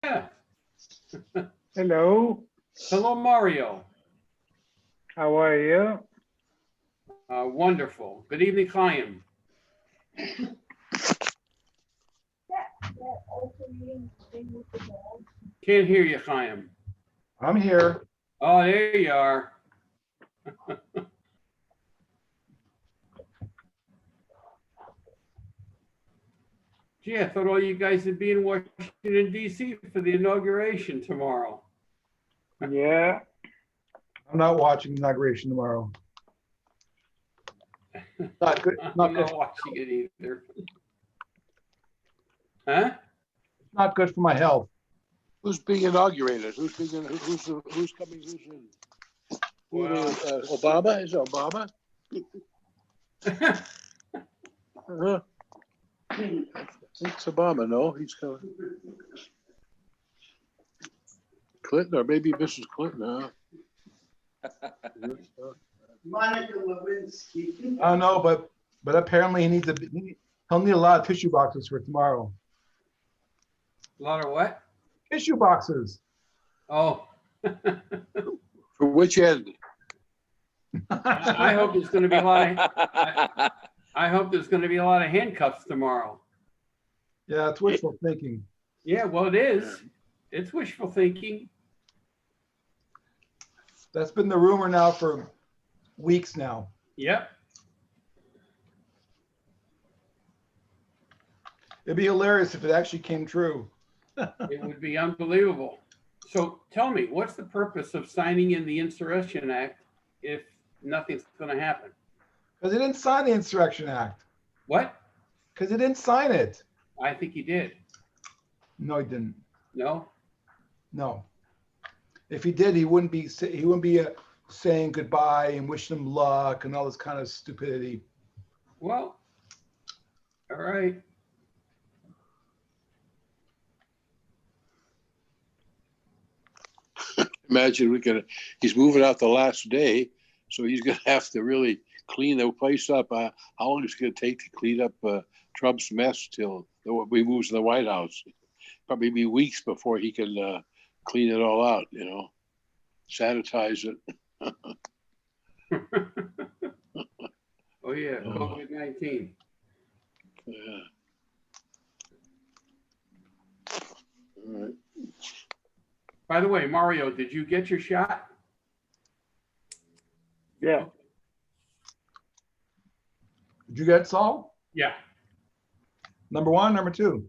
Hello, Hello, Mario. how are you? Wonderful. Good evening, Chaim. Can't hear you, Chaim. I'm here. Oh, there you are. Gee, I thought all you guys would be in Washington, D.C. for the inauguration tomorrow. Yeah, I'm not watching the inauguration tomorrow. Not good. I'm Not good. not watching it either. Huh? Not good for my health. Who's being inaugurated? Who's coming? Who's in? Well, Obama? Is it Obama? I think it's Obama. No, he's coming. Clinton, or maybe Mrs. Clinton. Monica Lewinsky. I don't know, but apparently he'll need a lot of tissue boxes for tomorrow. a lot of what? Tissue boxes. Oh. For which end? I hope there's going to be a lot of. I hope there's going to be a lot of handcuffs tomorrow. Yeah, it's wishful thinking. Yeah, well, it is. It's wishful thinking. That's been the rumor now for weeks now. Yep. It'd be hilarious if it actually came true. It would be unbelievable. So tell me, what's the purpose of signing in the Insurrection Act if nothing's going to happen? Because he didn't sign the Insurrection Act. What? Because he didn't sign it. I think he did. No, he didn't. No? No. If he did, he wouldn't be saying goodbye and wishing him luck and all this kind of stupidity. Well, all right. Imagine he's moving out the last day, so he's gonna have to really clean the place up. How long is it gonna take to clean up Trump's mess till he moves in the White House? Probably be weeks before he can clean it all out, sanitize it. Oh, yeah, COVID-19. Yeah. All right. By the way, Mario, did you get your shot? yeah. Did you get Saul? Yeah, Number one, number two.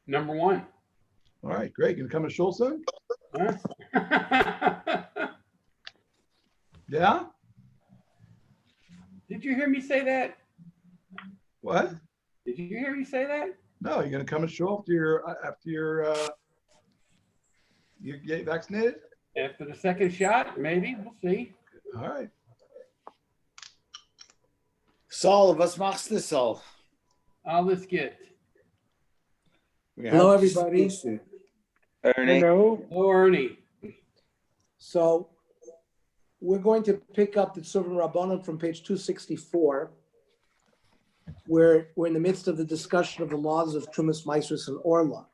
number one. All right, great. Gonna come to Shul soon? Huh? Yeah? Did you hear me say that? What? Did you hear me say that? No, you're gonna come to Shul after you get vaccinated? After the second shot, maybe. We'll see. All right. Saul, was machst du, Saul? Alles gut. Hello, everybody. Ernie. Hello, Hello, Ernie. So we're going to pick up the Tzurba Rabbanon from page 264, where we're in the midst of the discussion of the laws of Trumah Maaser and Orla.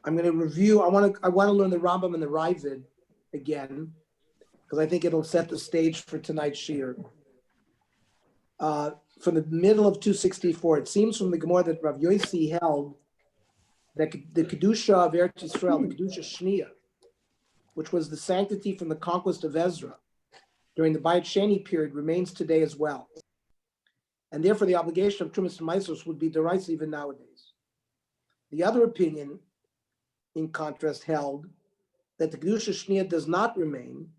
I'm going to review. I want to learn the Rambam and the Ravid again, because I think it'll set the stage for tonight's shiur. From the middle of 264, it seems from the Gemara that Rav Yossi held that the Kedusha of Eretz Yisrael, the Kedusha Shniya, which was the sanctity from the conquest of Ezra during the Bayit Sheni period, remains today as well. And therefore, the obligation of Trumah Maaser would be derisive even nowadays. The other opinion, in contrast, held that the Kedusha Shniya does not remain,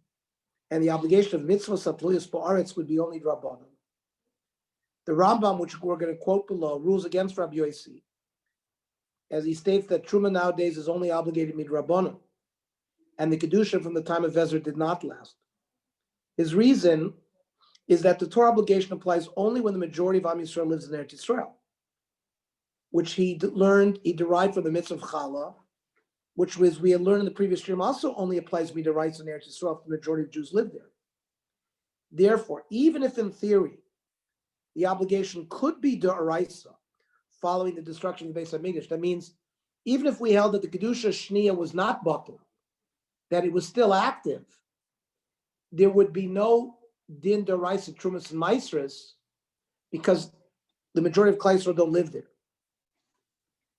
and the obligation of mitzvahs atluyos ba'aretz would be only Rabbanon. The Rambam, which we're going to quote below, rules against Rabbi Yossi, as he states that Truma nowadays is only obligated midrabanan, and the Kedusha from the time of Ezra did not last. His reason is that the Torah obligation applies only when the majority of Am Yisrael lives in Eretz Yisrael, which he derived from the mitzvah of Chala, which was, we had learned in the previous year, also only applies midaraisa in Eretz Yisrael if the majority of Jews live there. Therefore, even if in theory the obligation could be da'araisa following the destruction of the Beis HaMikdash, that means even if we held that the Kedusha Shniya was not bottled, that it was still active, there would be no din deraisa Trumas and Maasros because the majority of Klal Yisrael don't live there.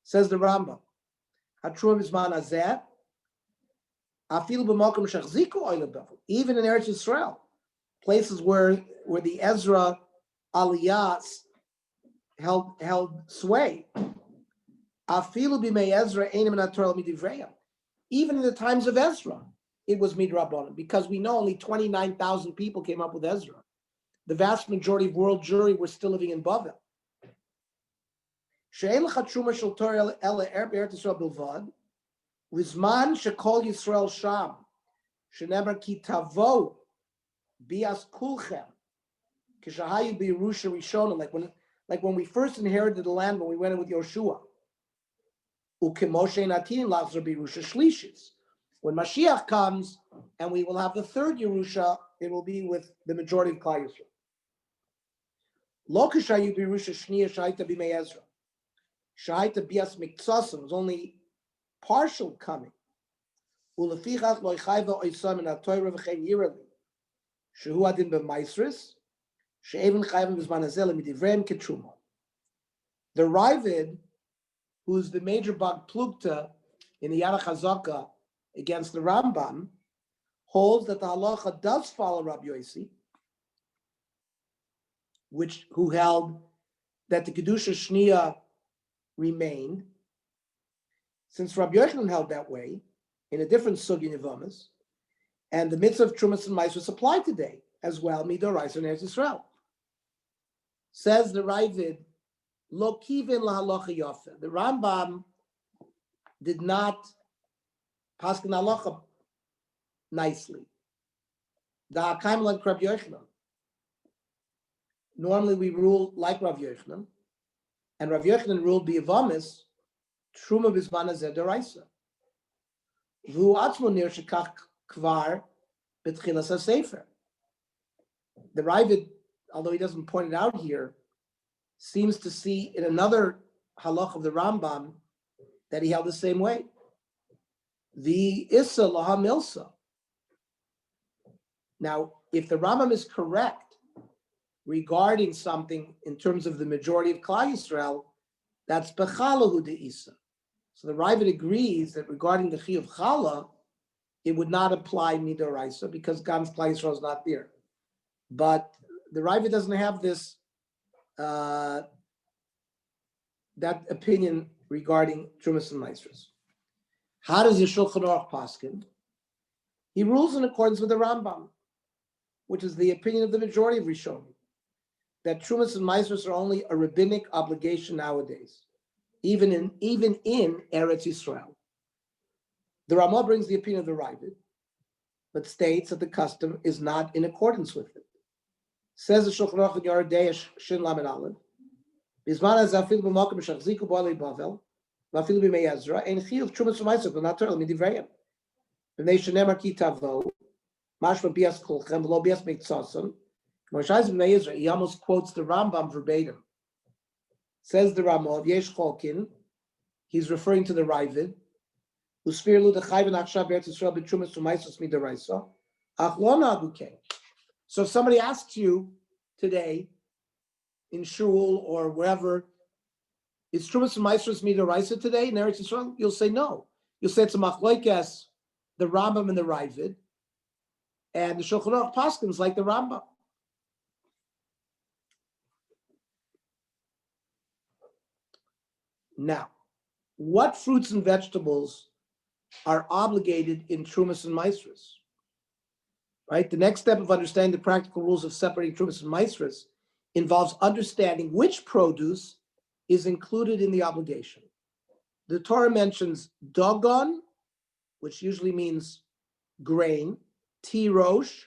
Says the Rambam, HaTruma Bizman Hazeh, Afilu b'makom shechziku oil bevel. Even in Eretz Yisrael, places where the Ezra Aliyah held sway. Afilu b'mei Ezra einim natorah midivrayim. Even in the times of Ezra, it was midrabanan, because we know only 29,000 people came up with Ezra. The vast majority of world Jewry were still living in Bavel. She'ein l'cha truma shel Torah ela Eretz Yisrael bilvad. Vizman shekol Yisrael sham, sheneber ki tavo bias kulchem, kishahayu b'Yerusha Rishona, like when we first inherited the land when we went in with Yoshua. Ukemoshe natin lachzor b'Yerusha shlishis. When Mashiach comes and we will have the third Yerusha, it will be with the majority of Klal Yisrael. Lo kishahayu b'Yerusha shniya shaita b'mei Ezra. Shaita bias miktsasam was only partial coming. Ulefichach lo ychayva oisam in haTorah v'chein yirali. Shehu adin b'maisris. She'evin chayvim b'zman hazeh lemidivreim ketruma. The Ravid, who's the major bag plugta in the Yad HaChazaka against the Rambam, holds that the halacha does follow Rabbi Yossi, who held that the Kedusha Shniya remained. Since Rabbi Yochanan held that way, in a different sugi nevamas, and the mitzvah of Trumas and Maasros applied today as well, midoraisa in Eretz Yisrael. Says the Ravid, lo kivin lahalacha yafa. The Rambam did not paskin halacha nicely. Da kaim like Rabbi Yochanan. Normally we rule like Rabbi Yochanan, and Rabbi Yochanan ruled b'yavamis Truma Bizman Hazeh deraisa. V'hu atzmo nir shekach kvar b'tchilas hasefer. The Ravid, although he doesn't point it out here, seems to see in another halach of the Rambam that he held the same way. The Issa Laha Milsa. Now, if the Rambam is correct regarding something in terms of the majority of Klal Yisrael, that's Bechalahu de Issa. So the Ravid agrees that regarding the Chi of Chala, it would not apply Midoraisa because Gams Klal Yisrael is not there. But the Ravid doesn't have this that opinion regarding Trumas and Maasros. How does the Shulchan Aruch paskin? He rules in accordance with the Rambam, which is the opinion of the majority of Rishonim, that Trumas and Maasros are only a rabbinic obligation nowadays, even in Eretz Yisrael. The Ramah brings the opinion of the Ravid, but states that the custom is not in accordance with it. Says the Shulchan Aruch in Yoreh Deah Shin Lamed Aleph, Bizman hazeh afilu b'makom shechziku b'alei Bavel, v'afilu b'mei Ezra, ein chiyuv Trumas u'Maasros v'nator l'midivrayim. V'nei shenemar ki tavo, mashma bias kulchem v'lo bias miktsasam. Moshe b'mei Ezra, he almost quotes the Rambam verbatim. Says the Ramah, Yesh Cholkin, he's referring to the Ravid, Uspir lu d'chayven achshav Eretz Yisrael b'Trumas u'Maasros midaraisa, ach lo nagu kein. So if somebody asks you today in shul or wherever, is Trumas and Maasros midaraisa today in Eretz Yisrael? You'll say no. You'll say it's a machlokes, the Rambam and the Ravid, and the Shulchan Aruch paskins like the Rambam. Now, what fruits and vegetables are obligated in Trumas and Maasros? Right? The next step of understanding the practical rules of separating Trumas and Maasros involves understanding which produce is included in the obligation. The Torah mentions dogon, which usually means grain, tirosh,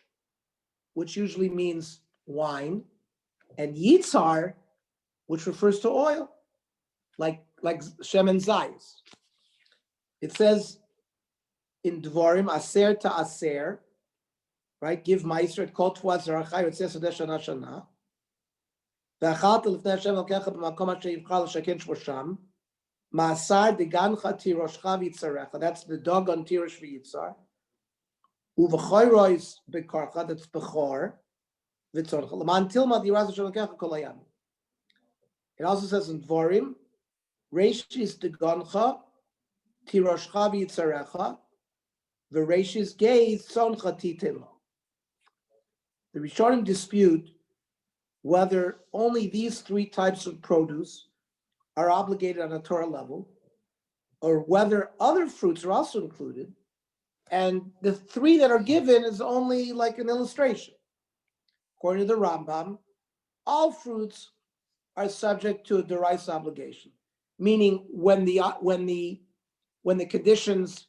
which usually means wine, and yitzhar, which refers to oil, like shemen zayis. It says in Dvorim, aser to aser, right? Give meiser at kol tfuat zarachai. It says shana shana. Ve'achalta l'fnei Hashem elkecha b'makom asher yivchar l'shaken shmo sham. Masar de gancha tiroshcha v'yitzarecha. That's the dog on tirosh v'yitzar. Uv'choyrois bekarcha. That's bechor v'tzorcha. L'man tilma diraz shalakecha kol hayam. It also says in Dvorim, Reishis de gancha tiroshcha v'yitzarecha. The Reishis gaze tzoncha titema. The Rishonim dispute whether only these three types of produce are obligated on a Torah level, or whether other fruits are also included. And the three that are given is only like an illustration. According to the Rambam, all fruits are subject to a deraisa obligation, meaning when the conditions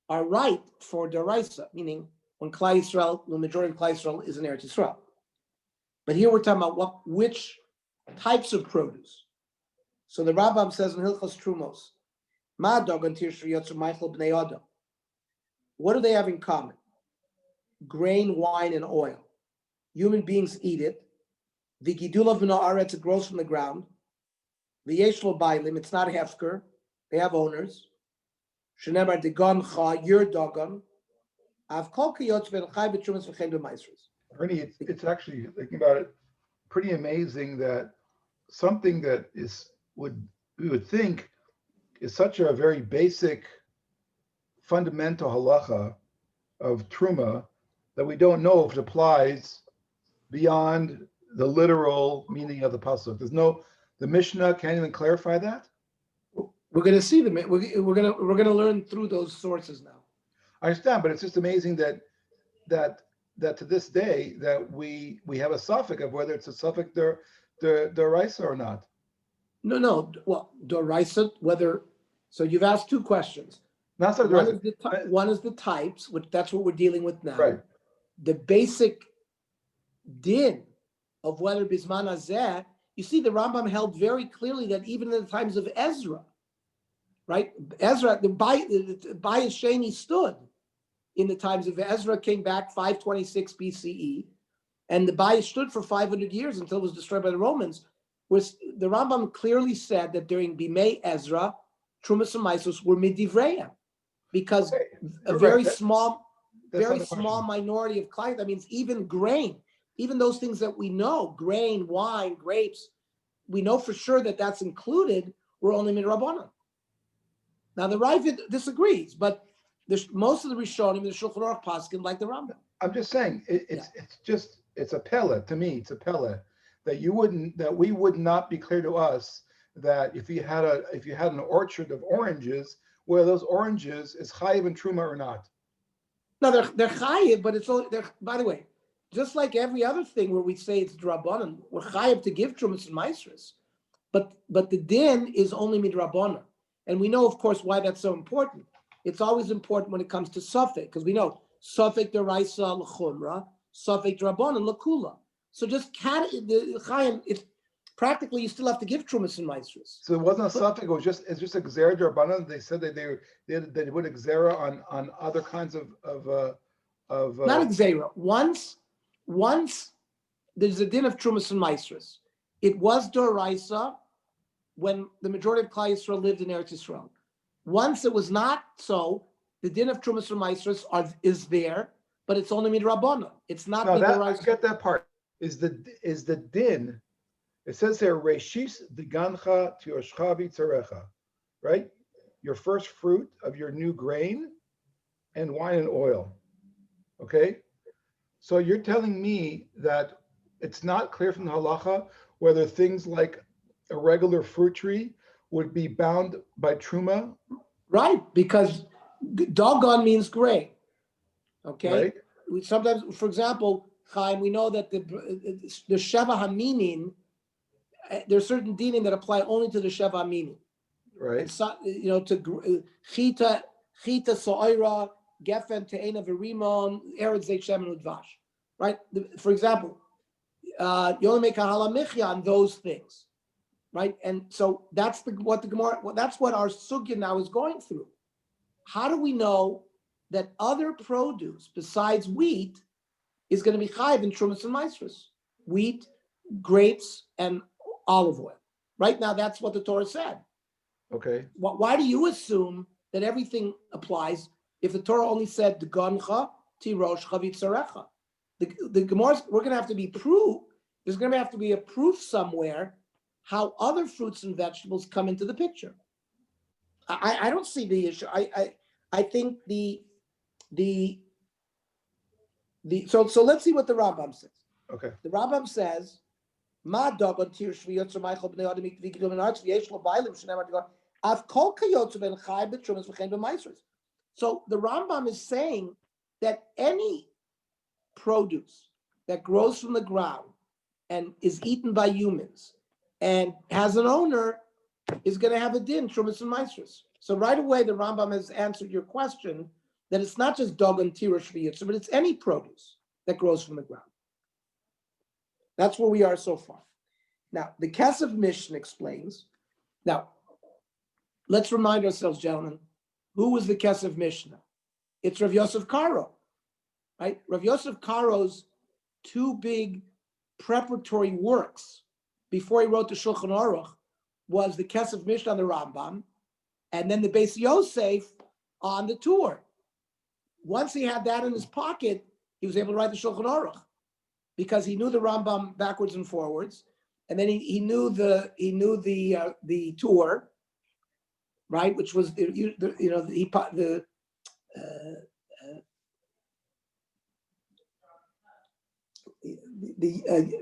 are right for deraisa, meaning when Klal Yisrael, the majority of Klal Yisrael is in Eretz Yisrael. But here we're talking about which types of produce. So the Rambam says in Hilchos Trumos, Ma dogan tirshri yotzer Michael bnei Adam. What do they have in common? Grain, wine, and oil. Human beings eat it. The gidulav min haaretz, it grows from the ground. The yesh lo bailim, it's not hefker. They have owners. Shenemar degon cha, your dogon. Av kol kiyotz ben chai b'trumas v'chein b'maisros. Ernie, it's actually, thinking about it, pretty amazing that something that we would think is such a very basic, fundamental halacha of Trumah that we don't know if it applies beyond the literal meaning of the pasuk. The Mishnah can't even clarify that. We're going to see them. We're going to learn through those sources now. I understand, but it's just amazing that to this day that we have a suffix of whether it's a suffix deraisa or not. No. Well, deraisa, whether. So you've asked two questions. Not so One is the types, which that's what we're dealing with now. Right. The basic din of whether bisman hazeh. You see, the Rambam held very clearly that even in the times of Ezra, right? Ezra, the Bayis Sheni stood in the times of Ezra, came back 526 BCE, and the Bayis stood for 500 years until it was destroyed by the Romans. The Rambam clearly said that during Bimei Ezra, Trumah Maaser were midivreya, because a very small minority of clients. That means even grain, even those things that we know, grain, wine, grapes, we know for sure that that's included, were only midrabanan. Now the Ravid disagrees, but most of the Rishonim, the Shulchan Aruch Paskin, like the Rambam. I'm just saying it's a pella to me. It's a pella that we would not be clear to us that if you had an orchard of oranges, where those oranges is chayiv and truma or not. No, they're chayiv, but it's only, by the way, just like every other thing where we say it's drabanan, we're chayiv to give trumas and maasros, but the din is only midrabanan, and we know, of course, why that's so important. It's always important when it comes to suffix, because we know suffix deraisa l'chumra, suffix drabanan l'kula. So just the chayim, it's practically you still have to give trumas and maasros. So it wasn't a suffix; it's just a gzera drabanan. They said that they would gzera on other kinds of not a gzera. Once there's a din of trumas and maasros. It was doraisa when the majority of Klal Yisrael lived in Eretz Yisrael. Once it was not so, the din of trumas and maasros is there, but it's only midrabanan. It's not. No, I get that part. Is the din? It says there, Reshis degancha tioshchavi tzarecha, right? Your first fruit of your new grain, and wine and oil. Okay, so you're telling me that it's not clear from the halacha whether things like a regular fruit tree would be bound by truma, right? Because dogon means grain. Okay, right? We sometimes, for example, Chaim, we know that the sheva haminin, there are certain dinim that apply only to the sheva haminin. Right. So, to chita so'ira, gefen te'ena v'rimon, eretz zeit shemen udvash. Right. For example, you only make a halamichya on those things. Right. And so that's what our sugya now is going through. How do we know that other produce besides wheat is going to be chayiv in trumas and maasros? Wheat, grapes, and olive oil. Right now, that's what the Torah said. Okay. Why do you assume that everything applies if the Torah only said Goncha, Tirosh, Chavitzarecha? The Gemara, we're going to have to be proof. There's going to have to be a proof somewhere how other fruits and vegetables come into the picture. I don't see the issue. I think so let's see what the Rambam says. Okay. The Rambam says, "Ma dagon tir shviyot shemaichel bnei adam mikvigidom and arts v'yesh lo bailim shenemar dagon av kol kayotzu ben chai b'trumas v'chein b'maisros." So the Rambam is saying that any produce that grows from the ground and is eaten by humans and has an owner is going to have a din, trumas and maisros. So right away, the Rambam has answered your question that it's not just dagon tir shviyot, but it's any produce that grows from the ground. That's where we are so far. Now, the Kesef Mishnah explains. Now, let's remind ourselves, gentlemen, who was the Kesef Mishnah? It's Rav Yosef Karo, right? Rav Yosef Karo's two big preparatory works before he wrote the Shulchan Aruch was the Kesef Mishnah on the Rambam, and then the Beis Yosef on the Tur. Once he had that in his pocket, he was able to write the Shulchan Aruch, because he knew the Rambam backwards and forwards, and then he knew the Tur, right? Which was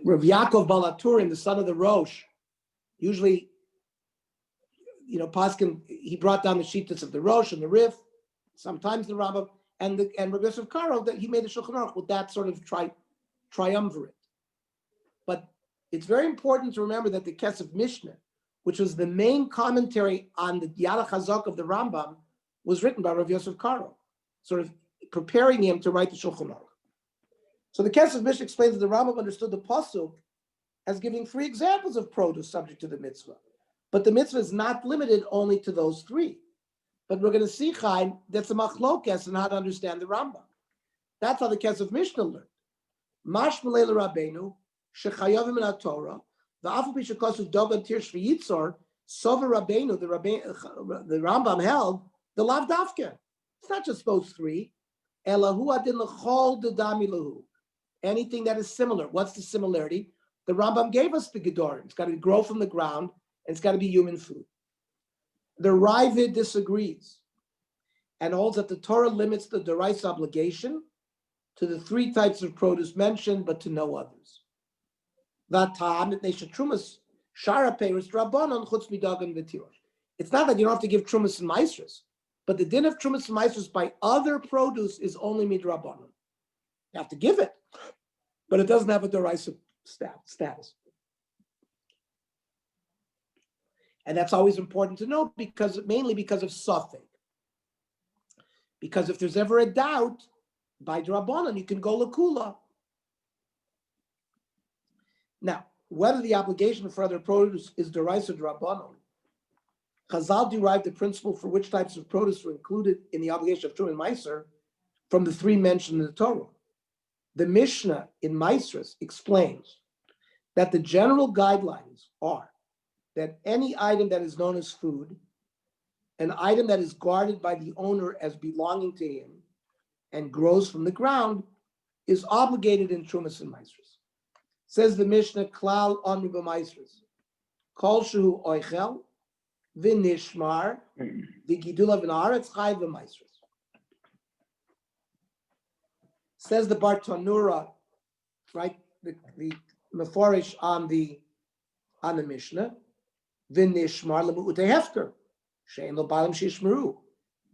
Rav Yaakov Balaturin, the son of the Rosh, usually, Paskin, he brought down the Shittas of the Rosh and the Rif, sometimes the Rambam, and Rav Yosef Karo, that he made the Shulchan Aruch with that sort of triumvirate. But it's very important to remember that the Kesef Mishnah, which was the main commentary on the Yad HaChazak of the Rambam, was written by Rav Yosef Karo, sort of preparing him to write the Shulchan Aruch. So the Kesef Mishnah explains that the Rambam understood the pasuk as giving 3 examples of produce subject to the mitzvah. But the mitzvah is not limited only to those 3. But we're going to see, Chaim, that's a machlokes and how to understand the Rambam. That's how the Kesef Mishnah learned. Mash Malay Rabbeinu, Shechayavim in Torah, the Afu Bishakasu Dogan Tir Shviyitzor, Sova Rabbeinu, the Rambam held, the Lav Dafka. It's not just those 3. Elahu Adin Lechol Dedami Lahu. Anything that is similar. What's the similarity? The Rambam gave us the Gedorim. It's got to grow from the ground, and it's got to be human food. The Ravid disagrees and holds that the Torah limits the Dorais obligation to the 3 types of produce mentioned, but to no others. It's not that you don't have to give Trumas and Maisros, but the din of Trumas and Maisros by other produce is only midrabanan. You have to give it, but it doesn't have a Dorais status. And that's always important to know, mainly because of Safek. Because if there's ever a doubt, by Drabanan, you can go Lakula. Now, whether the obligation for other produce is Dorais or Drabanan, Chazal derived the principle for which types of produce were included in the obligation of Trumah Maaser from the 3 mentioned in the Torah. The Mishnah in Maasros explains that the general guidelines are that any item that is known as food, an item that is guarded by the owner as belonging to him and grows from the ground, is obligated in Trumas and Maasros. Says the Mishnah, Klal Amru b'Maasros, Kol Shehu Oichel, V'Nishmar, V'Gidula V'Naaretz Chai v'Maasros. Says the Bartanura, right? The Meforish on the Mishnah, V'Nishmar L'Mu'utei Hefker, Shein Lo Balam Shishmeru.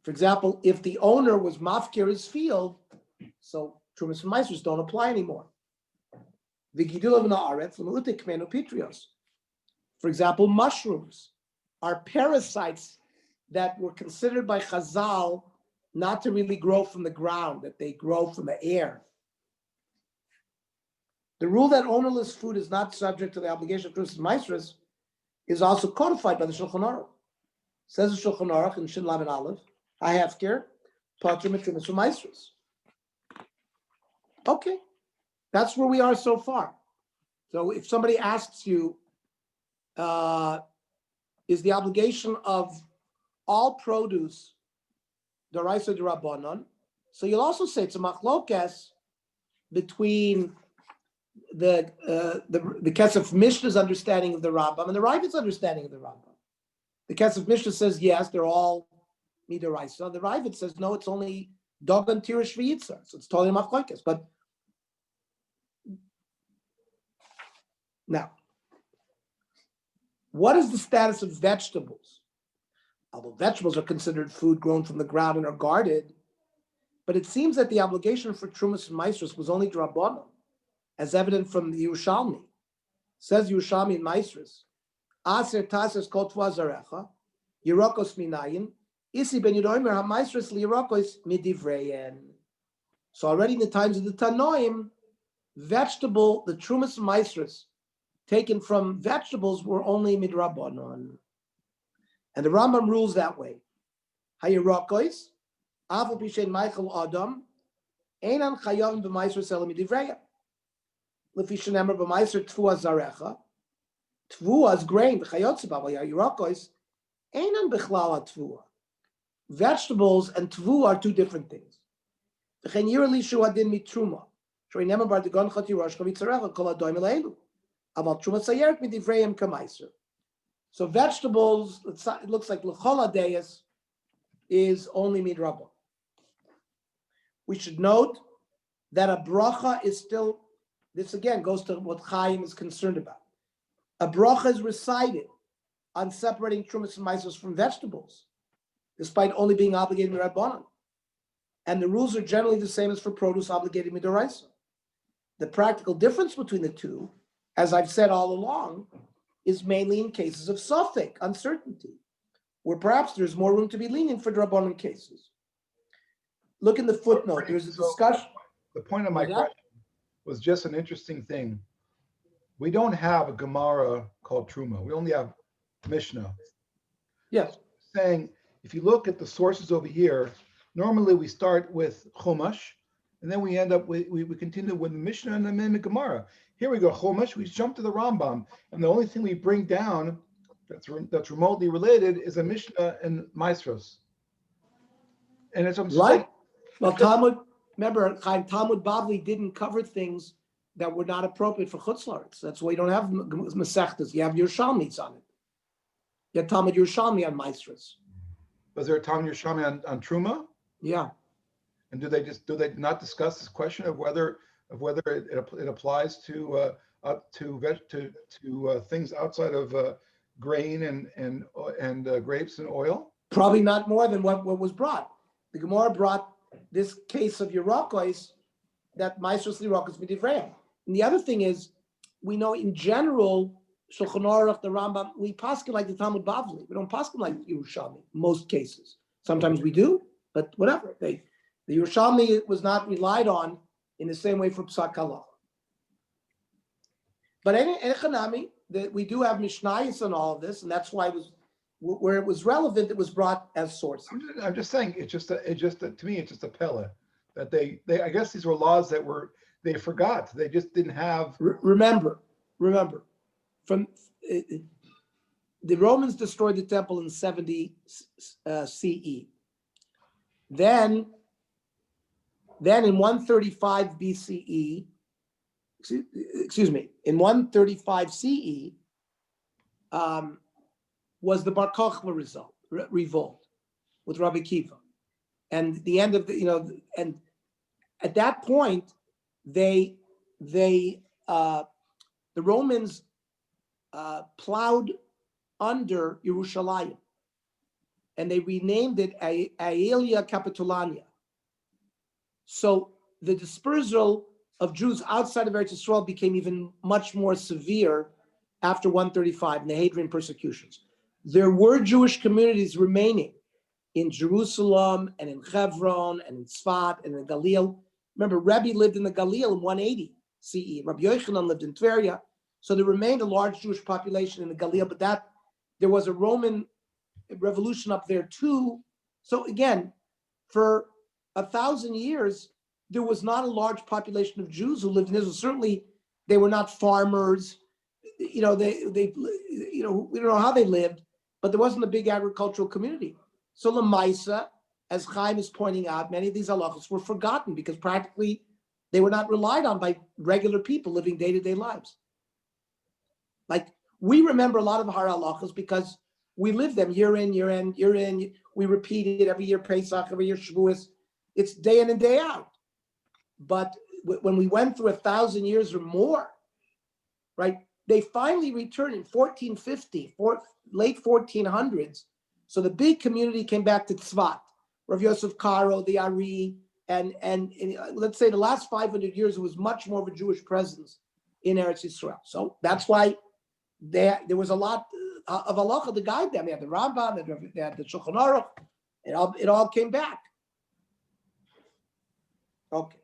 For example, if the owner was mafkir his field, so Trumas and Maasros don't apply anymore. V'Gidula V'Naaretz L'Mu'utei Kmenu Pitrios. For example, mushrooms are parasites that were considered by Chazal not to really grow from the ground, that they grow from the air. The rule that ownerless food is not subject to the obligation of Trumas and Maasros is also codified by the Shulchan Aruch. Says the Shulchan Aruch in Shin Lamed Aleph, Hahefker, Patrim et Trumas and Maasros. Okay, that's where we are so far. So if somebody asks you, is the obligation of all produce d'oraisa d'Rabbanan. So you'll also say it's a machlokes between the Kesef Mishnah's understanding of the Rambam and the Ravid's understanding of the Rambam. The Kesef Mishnah says yes, they're all midoraisa. The Ravid says no, it's only dogan tirish v'yitzar. So it's totally machlokes. But now, what is the status of vegetables? Although vegetables are considered food grown from the ground and are guarded, but it seems that the obligation for Trumah Maaser was only Drabanan, as evident from the Yerushalmi. Says Yerushalmi in Maaser, Aser Tases Kol Tvua Zarecha, Yerokos Minayin, Isi Ben Yedoimer HaMaaser LiYerokos Midivreyen. So already in the times of the Tanoim, the Trumah Maaser taken from vegetables were only midrabanan. And the Rambam rules that way. Hayirokos, Aval Pishen Michael Adam, Einan Chayavim b'Maaser Sela midivreya. Lefi shenemer b'Maaser Tvua Zarecha. Tvua is grain, b'chayotze b'aval Hayirokos, Einan b'chlala Tvua. Vegetables and Tvua are two different things. V'chein yirli shu adin mitruma. Shoi nemer bar degon chati rosh chavitzarecha kol adoim eleilu. About Trumah Sayeret midivreim kamaiser. So vegetables, it looks like l'chol deis is only midrabba. We should note that a bracha is still, this again goes to what Chaim is concerned about. A bracha is recited on separating Trumah Maaser from vegetables, despite only being obligated midrabanan. And the rules are generally the same as for produce obligated midoraisa. The practical difference between the two, as I've said all along, is mainly in cases of suffix, uncertainty, where perhaps there's more room to be lenient for Drabanan cases. Look in the footnote, there's a discussion. The point of my question was just an interesting thing. We don't have a Gemara called Truma. We only have Mishnah. Yes. Saying, if you look at the sources over here, normally we start with Chumash, and then we end up with, we continue with Mishnah and then the Gemara. Here we go, Chumash, we jump to the Rambam, and the only thing we bring down that's remotely related is a Mishnah and Maasros. And it's right. Well, Talmud, remember, Talmud Bavli didn't cover things that were not appropriate for Chutz La'aretz. That's why you don't have Masechtas. You have Yerushalmis on it. You have Talmud Yerushalmi on Maasros. Was there a Talmud Yerushalmi on Truma? Yeah. And do they not discuss this question of whether it applies to things outside of grain and grapes and oil? Probably not more than what was brought. The Gemara brought this case of Yerokos that Maasros Yerokos Midivreim. And the other thing is, we know in general, Shulchan Aruch, the Rambam, we paskin like the Talmud Bavli. We don't paskin like Yerushalmi, most cases. Sometimes we do, but whatever. The Yerushalmi was not relied on in the same way for Psak Halacha. But in Echanami, we do have Mishnayos on all of this, and that's why it was where it was relevant. It was brought as source. I'm just saying, to me, it's just a pella that they I guess these were laws that they forgot. They just didn't have. Remember, from the Romans destroyed the temple in 70 CE. Then in 135 BCE, in 135 CE, was the Bar Kochba revolt with Rabbi Kiva. And the end of and at that point, the Romans plowed under Yerushalayim, and they renamed it Aelia Capitolania. So the dispersal of Jews outside of Eretz Yisrael became even much more severe after 135 in the Hadrian persecutions. There were Jewish communities remaining in Jerusalem and in Hebron and in Tzfat and in Galil. Remember, Rebbe lived in the Galil in 180 CE. Rabbi Yochanan lived in Tveria. So there remained a large Jewish population in the Galil, but there was a Roman revolution up there too. So again, for 1,000 years, there was not a large population of Jews who lived in Israel. Certainly, they were not farmers. We don't know how they lived, but there wasn't a big agricultural community. So Lamaisa, as Chaim is pointing out, many of these halachos were forgotten because practically they were not relied on by regular people living day-to-day lives. Like we remember a lot of our halachos because we live them year in, year in, year in. We repeat it every year, Pesach, every year Shavuos. It's day in and day out. But when we went through 1,000 years or more, right, they finally returned in 1450, late 1400s. So the big community came back to Tzvat, Rav Yosef Karo, the Ari, and let's say the last 500 years, it was much more of a Jewish presence in Eretz Yisrael. So that's why there was a lot of halacha to guide them. They had the Rambam, they had the Shulchan Aruch. It all came back. Okay.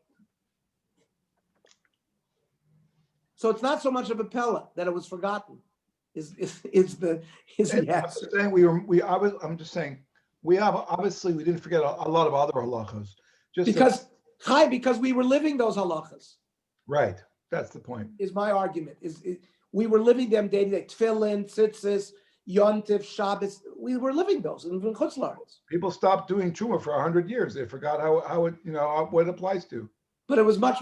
So it's not so much of a pella that it was forgotten. Is the answer? I'm just saying we have obviously we didn't forget a lot of other halachos. Because we were living those halachas. Right. That's the point. Is my argument. We were living them day to day. Tefillin, tzitzis, Yontif, Shabbos. We were living those in Chutz La'aretz. People stopped doing Trumah for 100 years. They forgot how it what it applies to. But it was much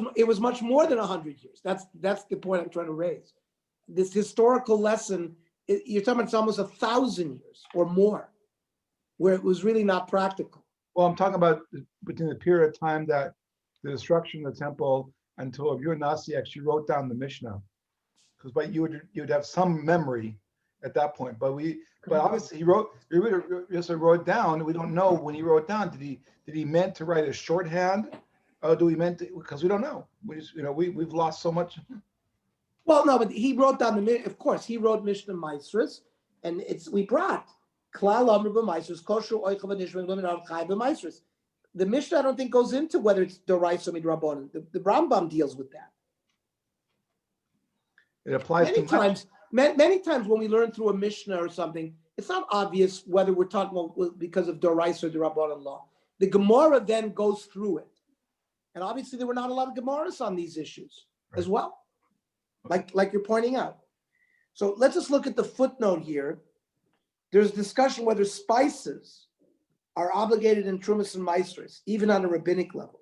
more than 100 years. That's the point I'm trying to raise. This historical lesson, you're talking about it's almost 1,000 years or more, where it was really not practical. Well, I'm talking about between the period of time that the destruction of the temple until Rabbi Nasi actually wrote down the Mishnah, because you'd have some memory at that point. But obviously he wrote it down. We don't know when he wrote it down. Did he meant to write a shorthand? Or do we meant to, because we don't know. We just we've lost so much. Well, no, but he wrote down of course, he wrote Mishnah Maasers, and we brought Klal Amr b'Maasers, Kosher Oichav Nishman Women of Chai b'Maasers. The Mishnah I don't think goes into whether it's Doraisa or Midrabanan. The Rambam deals with that. It applies many times when we learn through a Mishnah or something, it's not obvious whether we're talking about because of Doraisa or Rabbanan law. The Gemara then goes through it. And obviously there were not a lot of Gemaras on these issues as well, like you're pointing out. So let's just look at the footnote here. There's discussion whether spices are obligated in Trumas and Maasers, even on a rabbinic level.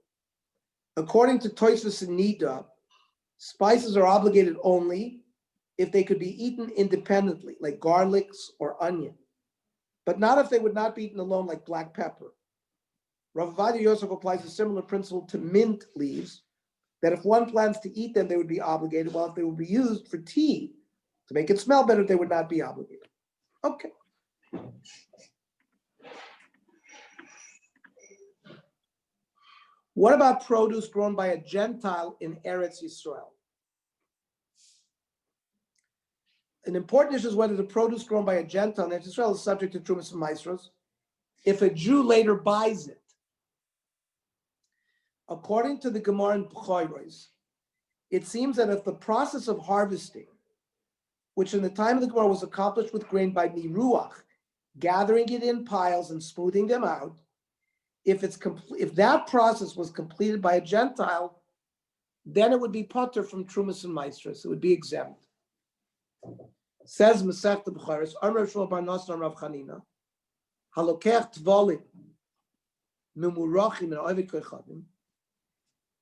According to Tosfos and Nida, spices are obligated only if they could be eaten independently, like garlics or onion, but not if they would not be eaten alone, like black pepper. Rav Ovadia Yosef applies a similar principle to mint leaves, that if one plans to eat them, they would be obligated, while if they would be used for tea to make it smell better, they would not be obligated. Okay. What about produce grown by a Gentile in Eretz Yisrael? An important issue is whether the produce grown by a Gentile in Eretz Yisrael is subject to Trumas and Maasros if a Jew later buys it. According to the Gemara in B'chayros, it seems that if the process of harvesting, which in the time of the Gemara was accomplished with grain by miruach, gathering it in piles and smoothing them out, if that process was completed by a Gentile, then it would be patur from Trumas and Maasros. It would be exempt. Says Masechta B'chayros, Amar Shmuel bar Nosson Rav Chanina, halokech tvolim mimurachim and oivik koichavim.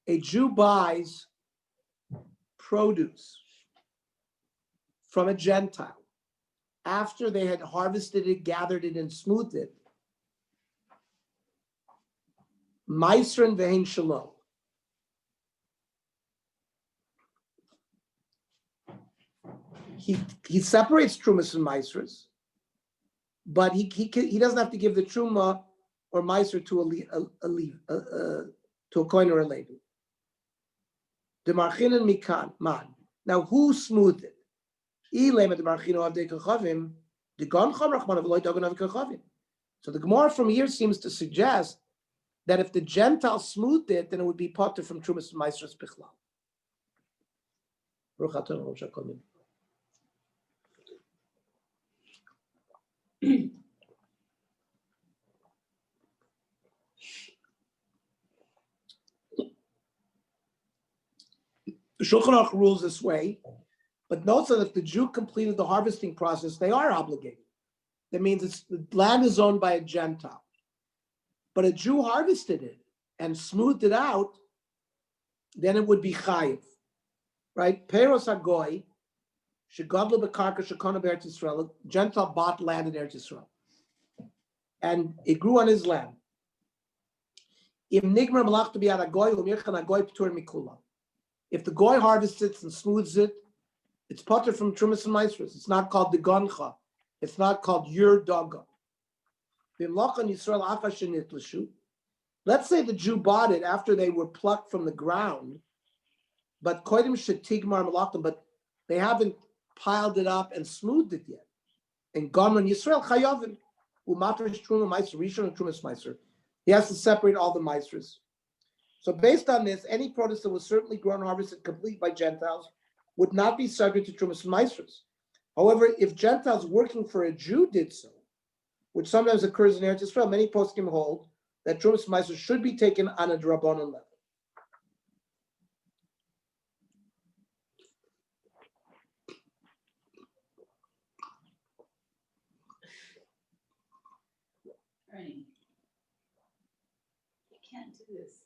A Jew buys produce from a Gentile after they had harvested it, gathered it, and smoothed it. Maasrin ve'hen shalom. He separates Trumas and Maasers, but he doesn't have to give the Trumah or Maaser to a coin or a Levi. The marchin and mikan man. Now, who smoothed it? So the Gemara from here seems to suggest that if the Gentile smoothed it, then it would be patur from Trumas and Maasros bichlal. The Shulchan Aruch rules this way, but notes that if the Jew completed the harvesting process, they are obligated. That means the land is owned by a Gentile. but a Jew harvested it and smoothed it out, then it would be chayiv, right? Peros hagoy, shegadlu bekarka shekona be'eretz Yisrael, Gentile bought land in Eretz Yisrael, and it grew on his land. If the goy harvests it and smooths it, it's potter from Trumah Maaser. It's not called the gancha. It's not called your daga. Let's say the Jew bought it after they were plucked from the ground, but koidim shetigmar malachim, but they haven't piled it up and smoothed it yet. And Gomer Yisrael chayavim umatrish Trumah Maaser rishon and Trumah Maaser. He has to separate all the Maasers. So based on this, any produce that was certainly grown and harvested complete by Gentiles would not be subject to Trumah Maasers. However, if Gentiles working for a Jew did so, which sometimes occurs in Eretz Yisrael, many poskim hold that Trumah Maaser should be taken on a drabanan level. Ernie, you can't do this.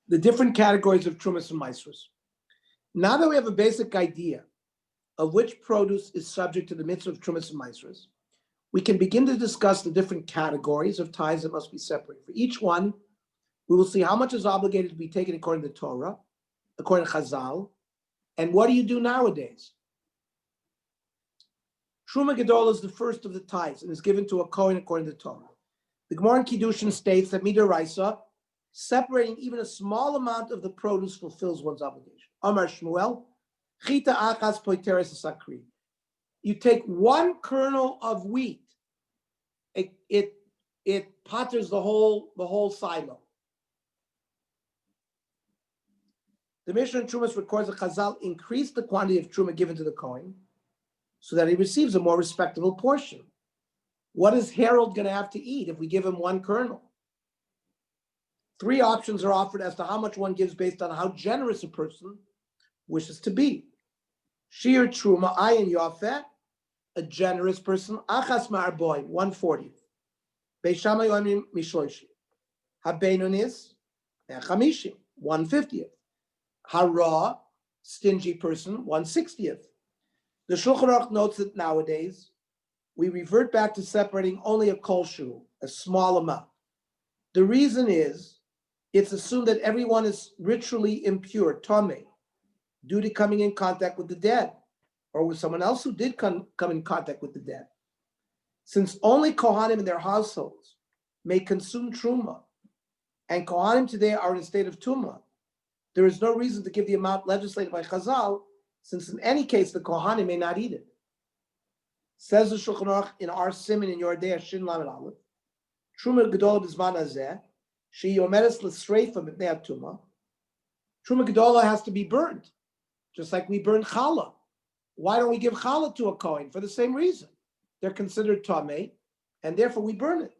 The different categories of Trumah and Maasers. Now that we have a basic idea of which produce is subject to the mitzvah of Trumah and Maasers, we can begin to discuss the different categories of tithes that must be separated. For each one, we will see how much is obligated to be taken according to Torah, according to Chazal, and what do you do nowadays? Trumah Gedol is the first of the tithes and is given to a Kohen according to Torah. The Gemara in Kiddushin states that Midaraisa, separating even a small amount of the produce fulfills one's obligation. Amar Shmuel, Chita achas poiteres sakri. You take one kernel of wheat, it potters the whole silo. The Mishnah in Trumas records that Chazal increased the quantity of Trumah given to the Kohen so that he receives a more respectable portion. What is Harold going to have to eat if we give him one kernel? Three options are offered as to how much one gives based on how generous a person wishes to be. Shir Truma, Ayin Yafeh, a generous person, Achas Ma'arboy, 1/40th. Beishama Yoimim Mishloishi. Habeinonis, Chamishim, 1/50th. Hara, stingy person, 1/60th. The Shulchan Aruch notes that nowadays, we revert back to separating only a kol shu, a small amount. The reason is, it's assumed that everyone is ritually impure, tameh, due to coming in contact with the dead, or with someone else who did come in contact with the dead. Since only Kohanim in their households may consume Trumah, and Kohanim today are in a state of Tumah, there is no reason to give the amount legislated by Chazal, since in any case the Kohanim may not eat it. Says the Shulchan Aruch in our Siman in Yordei Shin Lamed Aleph, Trumah Gedolah B'zman Hazeh, She Yomeres L'Sreifa B'nei Tumah. Trumah Gedolah has to be burned, just like we burn challah. Why don't we give challah to a Kohen? For the same reason. They're considered tameh, and therefore we burn it.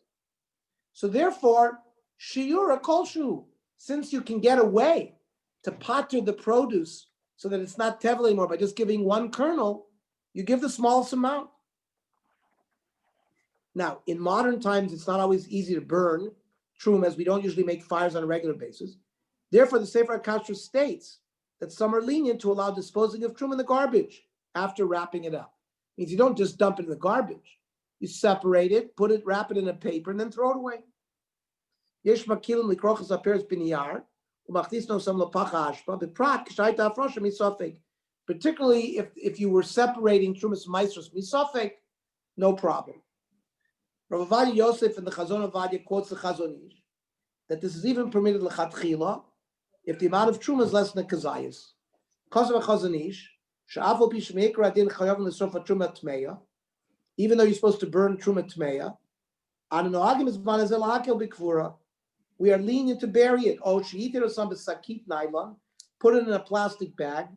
So therefore, shiura kol shu, since you can get away to pater the produce so that it's not tevel anymore by just giving one kernel, you give the smallest amount. Now, in modern times, it's not always easy to burn trumah, as we don't usually make fires on a regular basis. Therefore, the Sefer HaKashra states that some are lenient to allow disposing of trumah in the garbage after wrapping it up. It means you don't just dump it in the garbage. You separate it, put it, wrap it in a paper, and then throw it away. Yesh makilim likrochas aperes biniyar, umachnisno sam lapacha ashpa, beprat k'shayta afrosha misafek. Particularly if you were separating Trumah Maaser misafek, no problem. Rav Avadia Yosef in the Chazon Avadia quotes the Chazon Ish that this is even permitted lechatchila if the amount of Trumah is less than a kazayas. Because of a Chazon Ish, she'afal pi shmeikra adin chayav l'sofa Trumah tmeya, even though you're supposed to burn Trumah tmeya, an noagim is banazel hakel b'kvura, we are lenient to bury it. Oh, she'iter or some sakit nylon, put it in a plastic bag.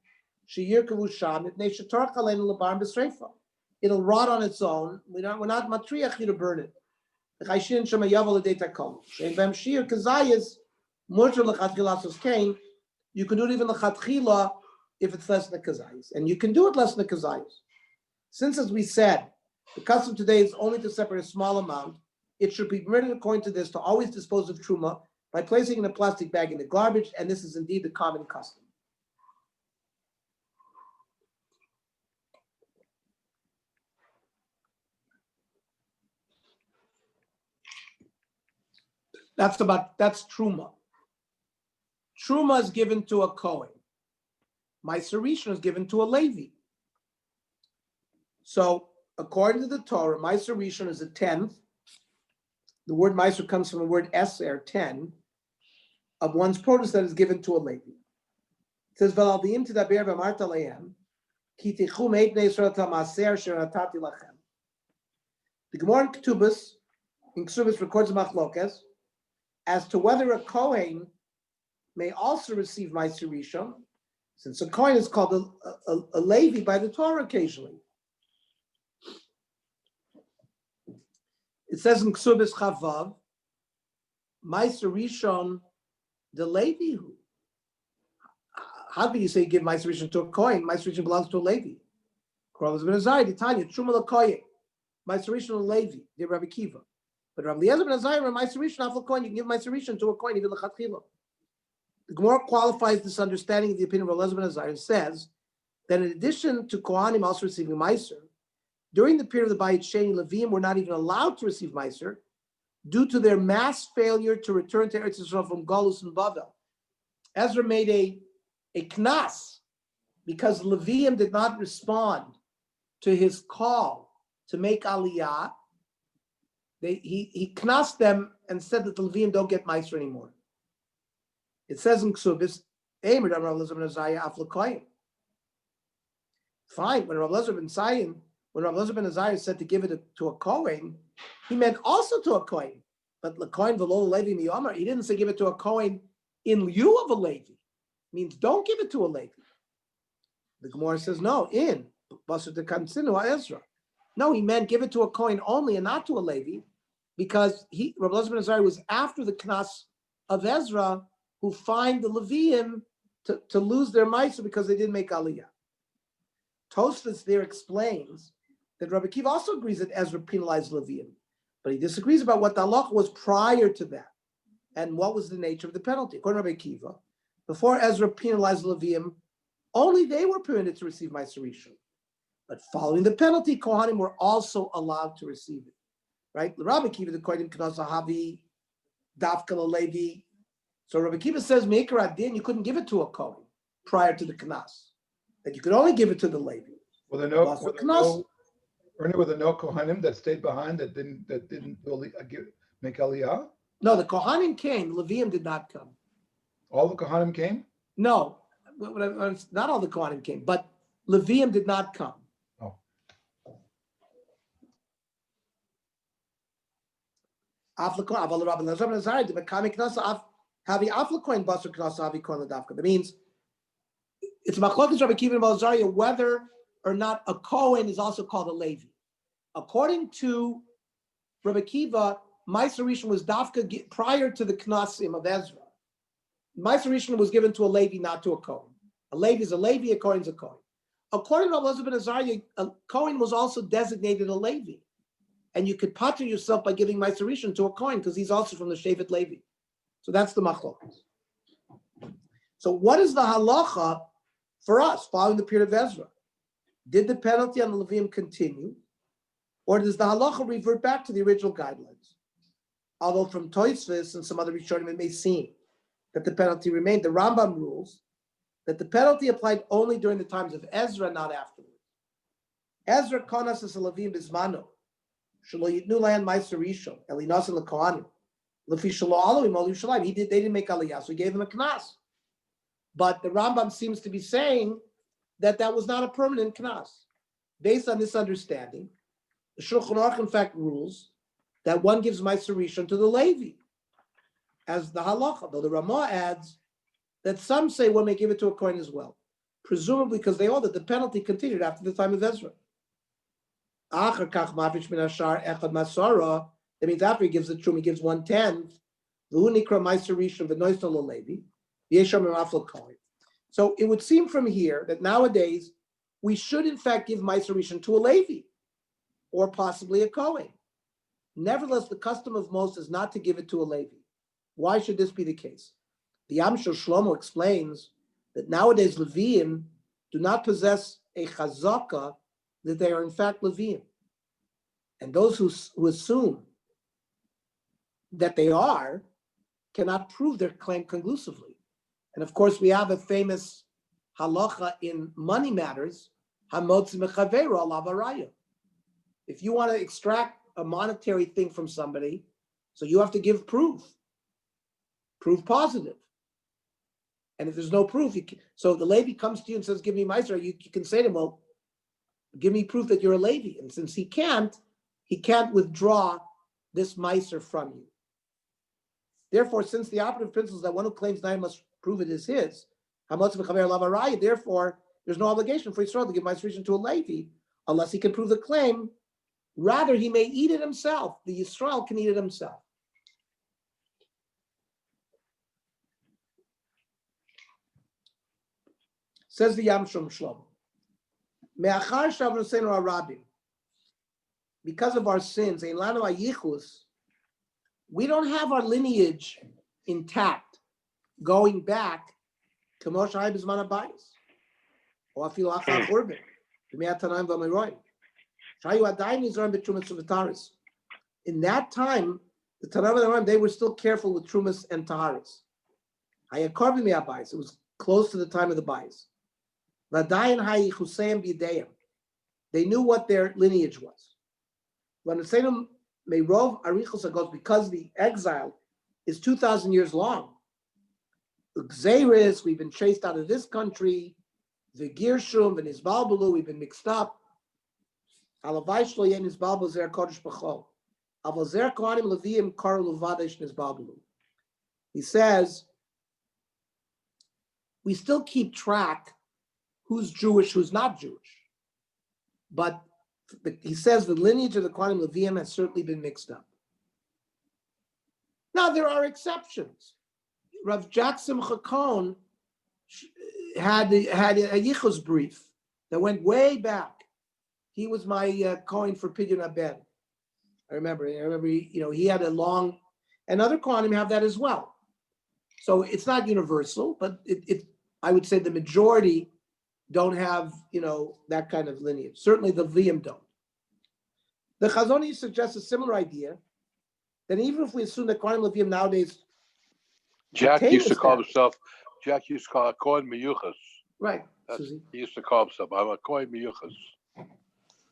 She'yir kavu sham it ne'shetar chalein l'barn b'sreifa. It'll rot on its own. We're not matriach you to burn it. You can do it even lechatchila if it's less than a kazayis, and you can do it less than a kazayis. Since, as we said, The custom today is only to separate a small amount. It should be permitted according to this to always dispose of truma by placing in a plastic bag in the garbage, and this is indeed the common custom. That's truma. Truma is given to a Kohen. Maaser Rishon is given to a Levi. So according to the Torah, Maaser Rishon is a tenth. The word Maaser comes from the word eser, 10, of one's produce that is given to a Levi. It says, "V'aldiim tidaber v'amarta lehem, ki tichu me'et bnei Yisrael tal maaser asher natati lachem." The Gemara in Ksubis records a machlokes as to whether a Kohen may also receive Maaser Rishon, since a Kohen is called a Levi by the Torah occasionally. It says in Ksubis Chavav, Maaser Rishon, the Levi. How can you say give Maaser Rishon to a Kohen? Maaser Rishon belongs to a Levi. Korban ben Azariah, the Tanya, Trumah Maaser Rishon a Levi, the Rabbi Kiva. But Rabbi Eliezer ben Azariah, Maaser Rishon, Afal Kohen, you can give Maaser Rishon to a Kohen, even l'chatchila. The Gemara qualifies this understanding of the opinion of Rabbi Eliezer ben Azariah and says that in addition to Kohanim also receiving Maaser, during the period of the Bayit Sheni, Levim were not even allowed to receive Maaser due to their mass failure to return to Eretz Yisrael from Galus and Bavel. Ezra made a knas because Levim did not respond to his call to make Aliyah. He knased them and said that the Levim don't get Maaser anymore. It says in Ksubis, fine, when Rabbi Eliezer ben Azariah said to give it to a Kohen, he meant also to a Kohen. But L'Kohen v'lo Levi miyamar, he didn't say give it to a Kohen in lieu of a Levi. It means don't give it to a Levi. The Gemara says no, in Basar de Kansinu Ezra. No, he meant give it to a Kohen only and not to a Levi, because Rabbi Eliezer ben Azariah was after the Knas of Ezra, who fined the Leviim to lose their Maaser because they didn't make Aliyah. Tosfos there explains that Rabbi Kiva also agrees that Ezra penalized Leviim, but he disagrees about what the halacha was prior to that and what was the nature of the penalty. According to Rabbi Kiva, before Ezra penalized Leviim, only they were permitted to receive Maaser Rishon. But following the penalty, Kohanim were also allowed to receive it. Right? Rabbi Kiva, the Kohanim Knas Havi, Dafka Levi. So Rabbi Kiva says, Meikar Adin, you couldn't give it to a Kohen prior to the Knas. That you could only give it to the Levi. Were there no Kohanim that stayed behind that didn't make Aliyah? No, the Kohanim came. Leviim did not come. All the Kohanim came? No, not all the Kohanim came, but Leviim did not come. Oh. That means it's Machlokes Rabbi Kiva and Azariah whether or not a Kohen is also called a Levi. According to Rabbi Kiva, Maaser Rishon was dafka prior to the Knasim of Ezra. Maaser Rishon was given to a Levi, not to a Kohen. A Levi is a Levi, a Kohen is a Kohen. According to Rabbi Eliezer ben Azariah, a Kohen was also designated a Levi. And you could pater yourself by giving Maaser Rishon to a Kohen because he's also from the Shevet Levi. So that's the Machlokes. So what is the halacha for us following the period of Ezra? Did the penalty on the Levium continue? Or does the halacha revert back to the original guidelines? Although from Tosfos and some other Rishonim it may seem that the penalty remained, the Rambam rules that the penalty applied only during the times of Ezra, not afterwards. Ezra konas es Levim bismano, shelo yitnu lahan Maaser Rishon, elinasan lekohanim, lefi shelo alovim ol Yerushalayim. They didn't make Aliyah, so he gave them a knas. But the Rambam seems to be saying that was not a permanent knas. Based on this understanding, the Shulchan Aruch in fact rules that one gives Maaser Rishon to the Levi as the halacha, though the Ramah adds that some say one may give it to a Kohen as well, presumably because they hold that the penalty continued after the time of Ezra. That means after he gives the Trumah, he gives 1/10. So it would seem from here that nowadays we should in fact give Maaser Rishon to a Levi. or possibly a Kohen. Nevertheless, the custom of most is not to give it to a Levi. Why should this be the case? The Amshel Shlomo explains that nowadays Leviim do not possess a chazaka that they are in fact Leviim. And those who assume that they are cannot prove their claim conclusively. And of course, we have a famous halacha in money matters, hamotzi mechaveiro alav haraya. If you want to extract a monetary thing from somebody, so you have to give proof positive. And if there's no proof, so if the Levi comes to you and says, give me Maaser, you can say to him, well, give me proof that you're a Levi. And since he can't withdraw this Maaser from you. Therefore, since the operative principle is that one who claims nine must prove it is his, therefore, there's no obligation for Yisrael to give Maaser to a Levi unless he can prove the claim. Rather, he may eat it himself. The Yisrael can eat it himself. Says the Yamshum Shlomo. Me'achar shavnoseinu harabim. Because of our sins, ein lanu hayichus, we don't have our lineage intact, going back to Moshe Bizman Abayis, or afilu achar churban, b'mei Tanaim v'Amoraim. Shayu adayin nizraim b'trumas u'v'taharis. In that time, the Tanaim v'Amoraim, they were still careful with trumas and taharis. Hayakar b'mei Abayis. It was close to the time of the Bayis. V'adayin hayichuseim b'yideyim. They knew what their lineage was. When the Seinum Meirov Arichos goes, because the exile is 2,000 years long. Xeris, we've been chased out of this country. The Girshum and Isbalbalu, we've been mixed up. Alavai Shloyen Isbalbalu Zer Kodesh B'chol. Avozer Kohanim Leviim Karu Luvadesh Isbalbalu. He says, we still keep track who's Jewish, who's not Jewish. But he says the lineage of the Kohanim Leviim has certainly been mixed up. Now, there are exceptions. Rav Jackson Chacon had a Yichus brief that went way back. He was my Kohen for Pidyon Aben. I remember, he had a long, and other Kohanim have that as well. So it's not universal, but I would say the majority don't have, that kind of lineage. Certainly the Leviim don't. The Chazoni suggests a similar idea, that even if we assume that Kohanim Leviim nowadays, Jack used to call himself a Kohen Miyuchas. Right. He used to call himself, I'm a Kohen Miyuchas.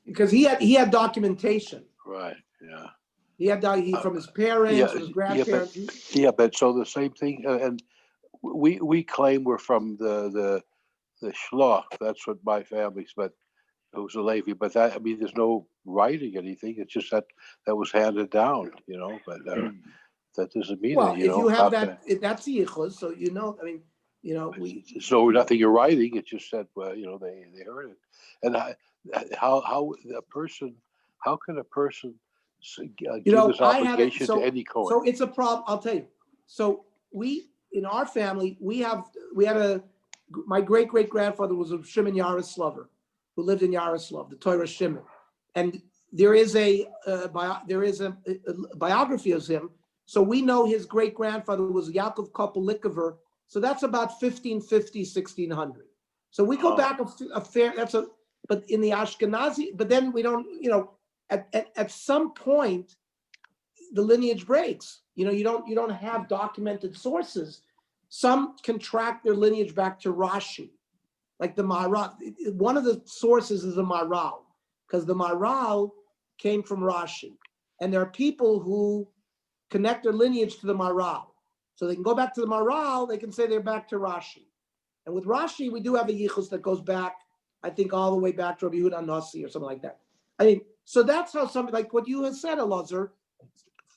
Because he had documentation. Right, yeah. He had from his parents, his grandparents. But so the same thing, and we claim we're from the Shloch. That's what my family's, but it was a Levi. But there's no writing anything. It's just that was handed down, But that doesn't mean well, that, if you have that, that's the yichus. So so nothing in writing. It just said, well, they heard it, and how can a person give this obligation to any Kohen? So it's a problem. I'll tell you. So we in our family we had my great grandfather was a Shimon Yaroslover who lived in Yaroslav, the Torah Shimon, and there is a biography of him. So we know his great grandfather was Yaakov Kopelikover. So that's about 1550, 1600. So we go back a fair. But in the Ashkenazi, but then we don't. At some point, the lineage breaks. You don't have documented sources. Some can track their lineage back to Rashi, like the Maharal. One of the sources is the Maharal, because the Maharal came from Rashi, and there are people who connect their lineage to the Maharal, so they can go back to the Maharal. They can say they're back to Rashi, and with Rashi, we do have a yichus that goes back, I think, all the way back to Rabbi Yehuda Nasi or something like that. So that's how something like what you have said, Elazar.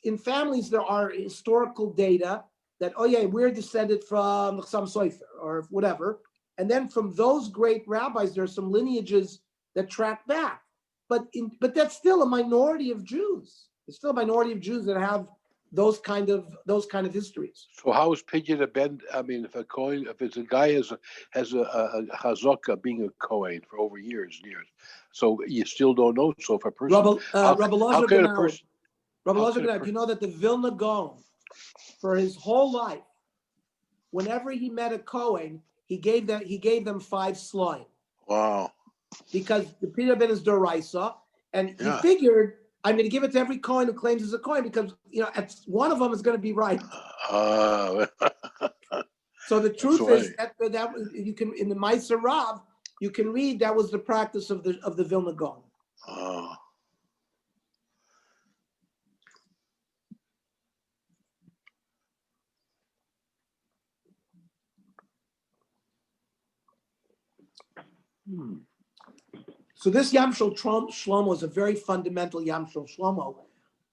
In families, there are historical data that, we're descended from some Sofer or whatever. And then from those great rabbis, there are some lineages that track back. But that's still a minority of Jews. It's still a minority of Jews that have those kind of histories. So how is Pidyon a ben? I mean, if it's a guy has a chazaka being a Kohen for over years and years, so you still don't know. So if a person, how Rabbi can Elazar a person? Rabbi how Elazar can a Ganav, you know that the Vilna Gaon, for his whole life, whenever he met a Kohen, he gave them 5 sloim. Wow. Because the Peter Ben is Doraisa, and he Yeah. figured, I'm going to give it to every coin who claims it's a coin because one of them is going to be right. So the truth is that you can, in the Maaser Rav, you can read that was the practice of the Vilna Gaon. So this Yam Shel Shlomo is a very fundamental Yam Shel Shlomo.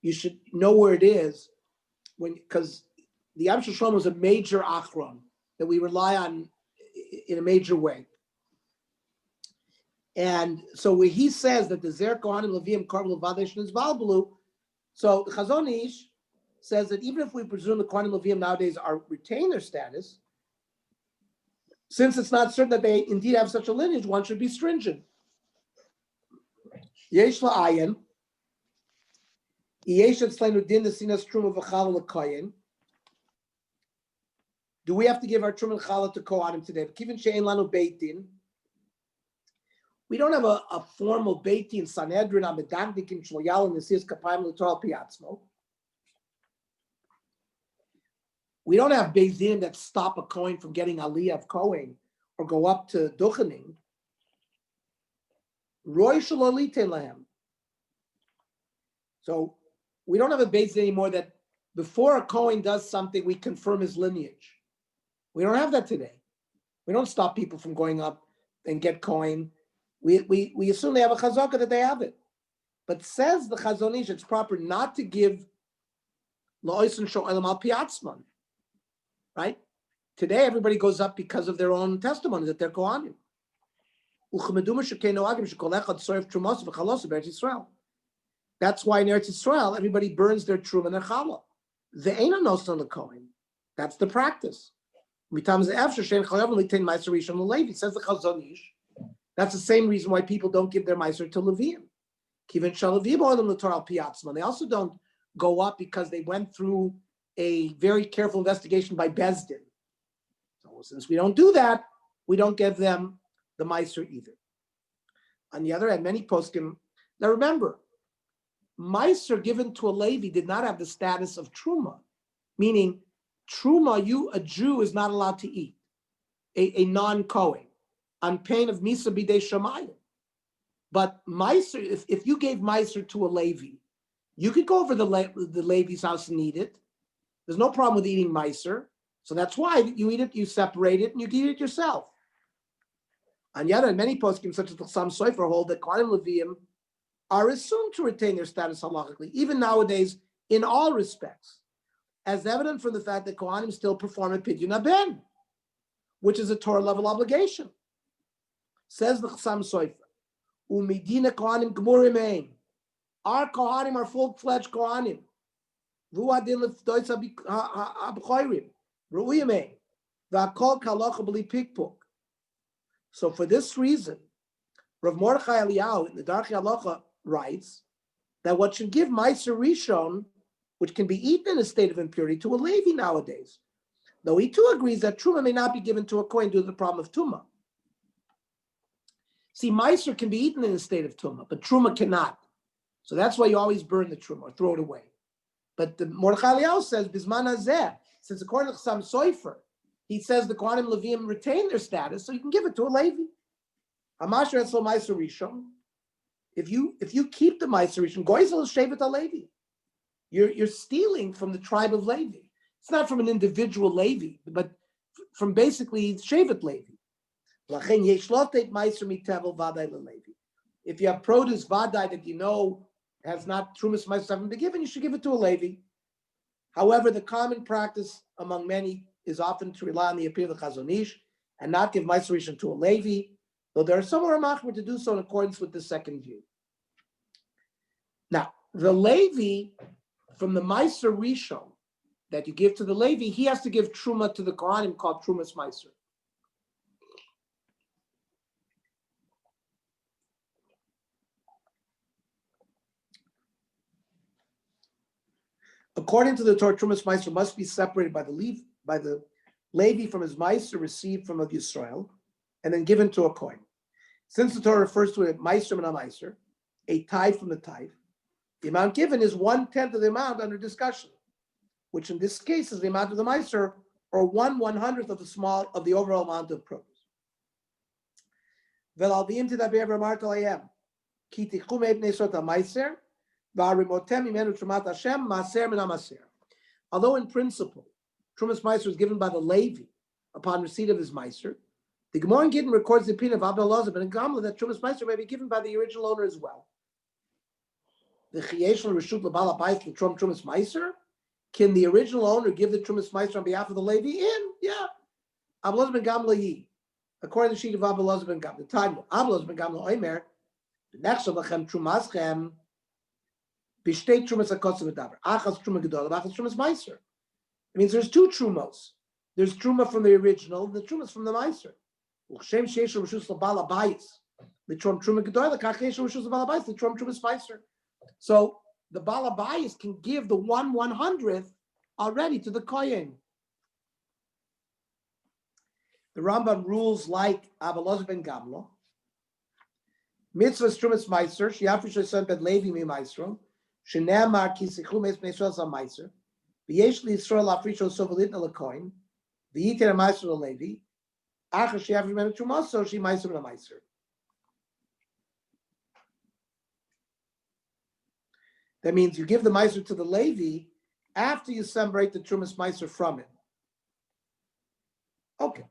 You should know where it is because the Yam Shel Shlomo is a major achron that we rely on in a major way. And so where he says that the Zer Kohanim Leviim Karvel Vadesh is Valbelu, so the Chazon Ish says that even if we presume the Kohanim Leviim nowadays retain their status, since it's not certain that they indeed have such a lineage, one should be stringent. Yesh la'ayin, yesh etzleinu din nesinas truma v'chala l'koyin. Do we have to give our truma and chala to Kohanim today? Kivin she'ein lanu beit din. We don't have a formal beit din Sanhedrin amedagdikim shloyal and nesiyas kapayim l'torah piatzmo. We don't have beit din that stop a Kohen from getting aliyah of Kohen or go up to duchening. Roy shalolite lahem. So we don't have a beit din anymore that before a Kohen does something, we confirm his lineage. We don't have that today. We don't stop people from going up and get Kohen. We assume they have a chazaka that they have it. But says the Chazon Ish, it's proper not to give la'oisen sho'elam al piatzman. Right? Today, everybody goes up because of their own testimony that they're Kohanim. That's why in Eretz Yisrael, everybody burns their Trumah and their Chala. The Eina Nosan LeKohen. That's the practice. Says the Chazon Ish. That's the same reason why people don't give their Maaser to Leviim. They also don't go up because they went through a very careful investigation by Bezdin. So since we don't do that, we don't give them the Maaser either. On the other hand, many poskim. Now remember, Maaser given to a Levi did not have the status of Truma, meaning Truma, a Jew is not allowed to eat, a non-Kohen, on pain of Misa Bidei Shamayim. But Maaser, if you gave Maaser to a Levi, you could go over the Levi's house and eat it. There's no problem with eating Maaser. So that's why you eat it, you separate it, and you can eat it yourself. On the other hand, many poskim, such as the Sam Sofer, hold that Kohanim Leviim are assumed to retain their status halachically, even nowadays, in all respects, as evident from the fact that Kohanim still perform a Pidyon Haben, which is a Torah level obligation. Says the Sam Sofer, Umidina Kohanim Gmurim Ein. Our Kohanim are full-fledged Kohanim. Vuadin leftoitz habchoirim. Ru'uyim Ein. V'akol kalacha b'li pikpuk. So for this reason, Rav Mordechai Eliyahu in the Darchei Halacha writes that what should give Maaser Rishon, which can be eaten in a state of impurity, to a Levi nowadays. Though he too agrees that Truma may not be given to a Kohen due to the problem of Tumah. See, Maaser can be eaten in a state of Tumah, but Truma cannot. So that's why you always burn the Truma or throw it away. But the Mordechai Eliyahu says, Bizman Hazeh, since according to Sam Sofer, he says the Kohanim Leviim retain their status, so you can give it to a Levi. Hamasher Etzlo Maaser Rishon. If you keep the Maaser Rishon, Goizel Shevet HaLevi. You're stealing from the tribe of Levi. It's not from an individual Levi, but from basically Shevet Levi. If you have produce vadai that you know has not Trumas Maaser haven't been given, you should give it to a Levi. However, the common practice among many is often to rely on the opinion of the Chazon Ish and not give Maaser Rishon to a Levi, though there are some who are machmir to do so in accordance with the second view. Now, the Levi from the Maaser Rishon that you give to the Levi, he has to give Trumah to the Kohanim called Trumah Maaser. According to the Torah, Trumah Maaser must be separated by the Levi from his Maaser received from of Yisrael, and then given to a coin. Since the Torah refers to a Maaser and a Maaser, a tithe from the tithe, the amount given is 1/10 of the amount under discussion, which in this case is the amount of the Maaser, or 1/100th of the overall amount of produce. Although in principle, Trumah Maaser is given by the Levi upon receipt of his Maaser, the Gemara in Gittin records the opinion of Abba Elazar ben Gamla that Trumah Maaser may be given by the original owner as well. The Chiyesh Reshut L'Bal Habayis L'Trom Trumah Maaser. Can the original owner give the Trumah Maaser on behalf of the Levi? Yeah. Abba Elazar ben Gamla Yi. According to the sheet of Abba Elazar ben Gamla, the time Abba Elazar ben Gamla Omer, Nechshav Lachem Trumaschem, B'shtei Trumas HaKotzav V'davar, Achas Trumah Gedol, Achas Trumah Maaser. It means there's two Trumos. There's Trumah from the original, and the Trumahs from the Maaser. L'Shem Sheish Reshus L'Bal Habayis, L'Trom Trumah Gedol, L'Kach Sheish Reshus L'Bal Habayis, L'Trom Trumah Maaser. So the Bal Habayis can give the 1/100th already to the Kohen. The Rambam rules like Abba Elazar ben Gamla. Mitzvahs Trumah Maaser, She'afish Hashem ben Levi mi Maaser, She'ne'amar ki sichum es bnei Yisrael sa Maaser, v'yesh li Yisrael afrisho sovelit al Kohen, v'yiter Maaser al Levi, achar she'afish ben Trumah so she Maaser ben Maaser. That means you give the Maaser to the Levi after you separate the Trumah Maaser from it. Okay.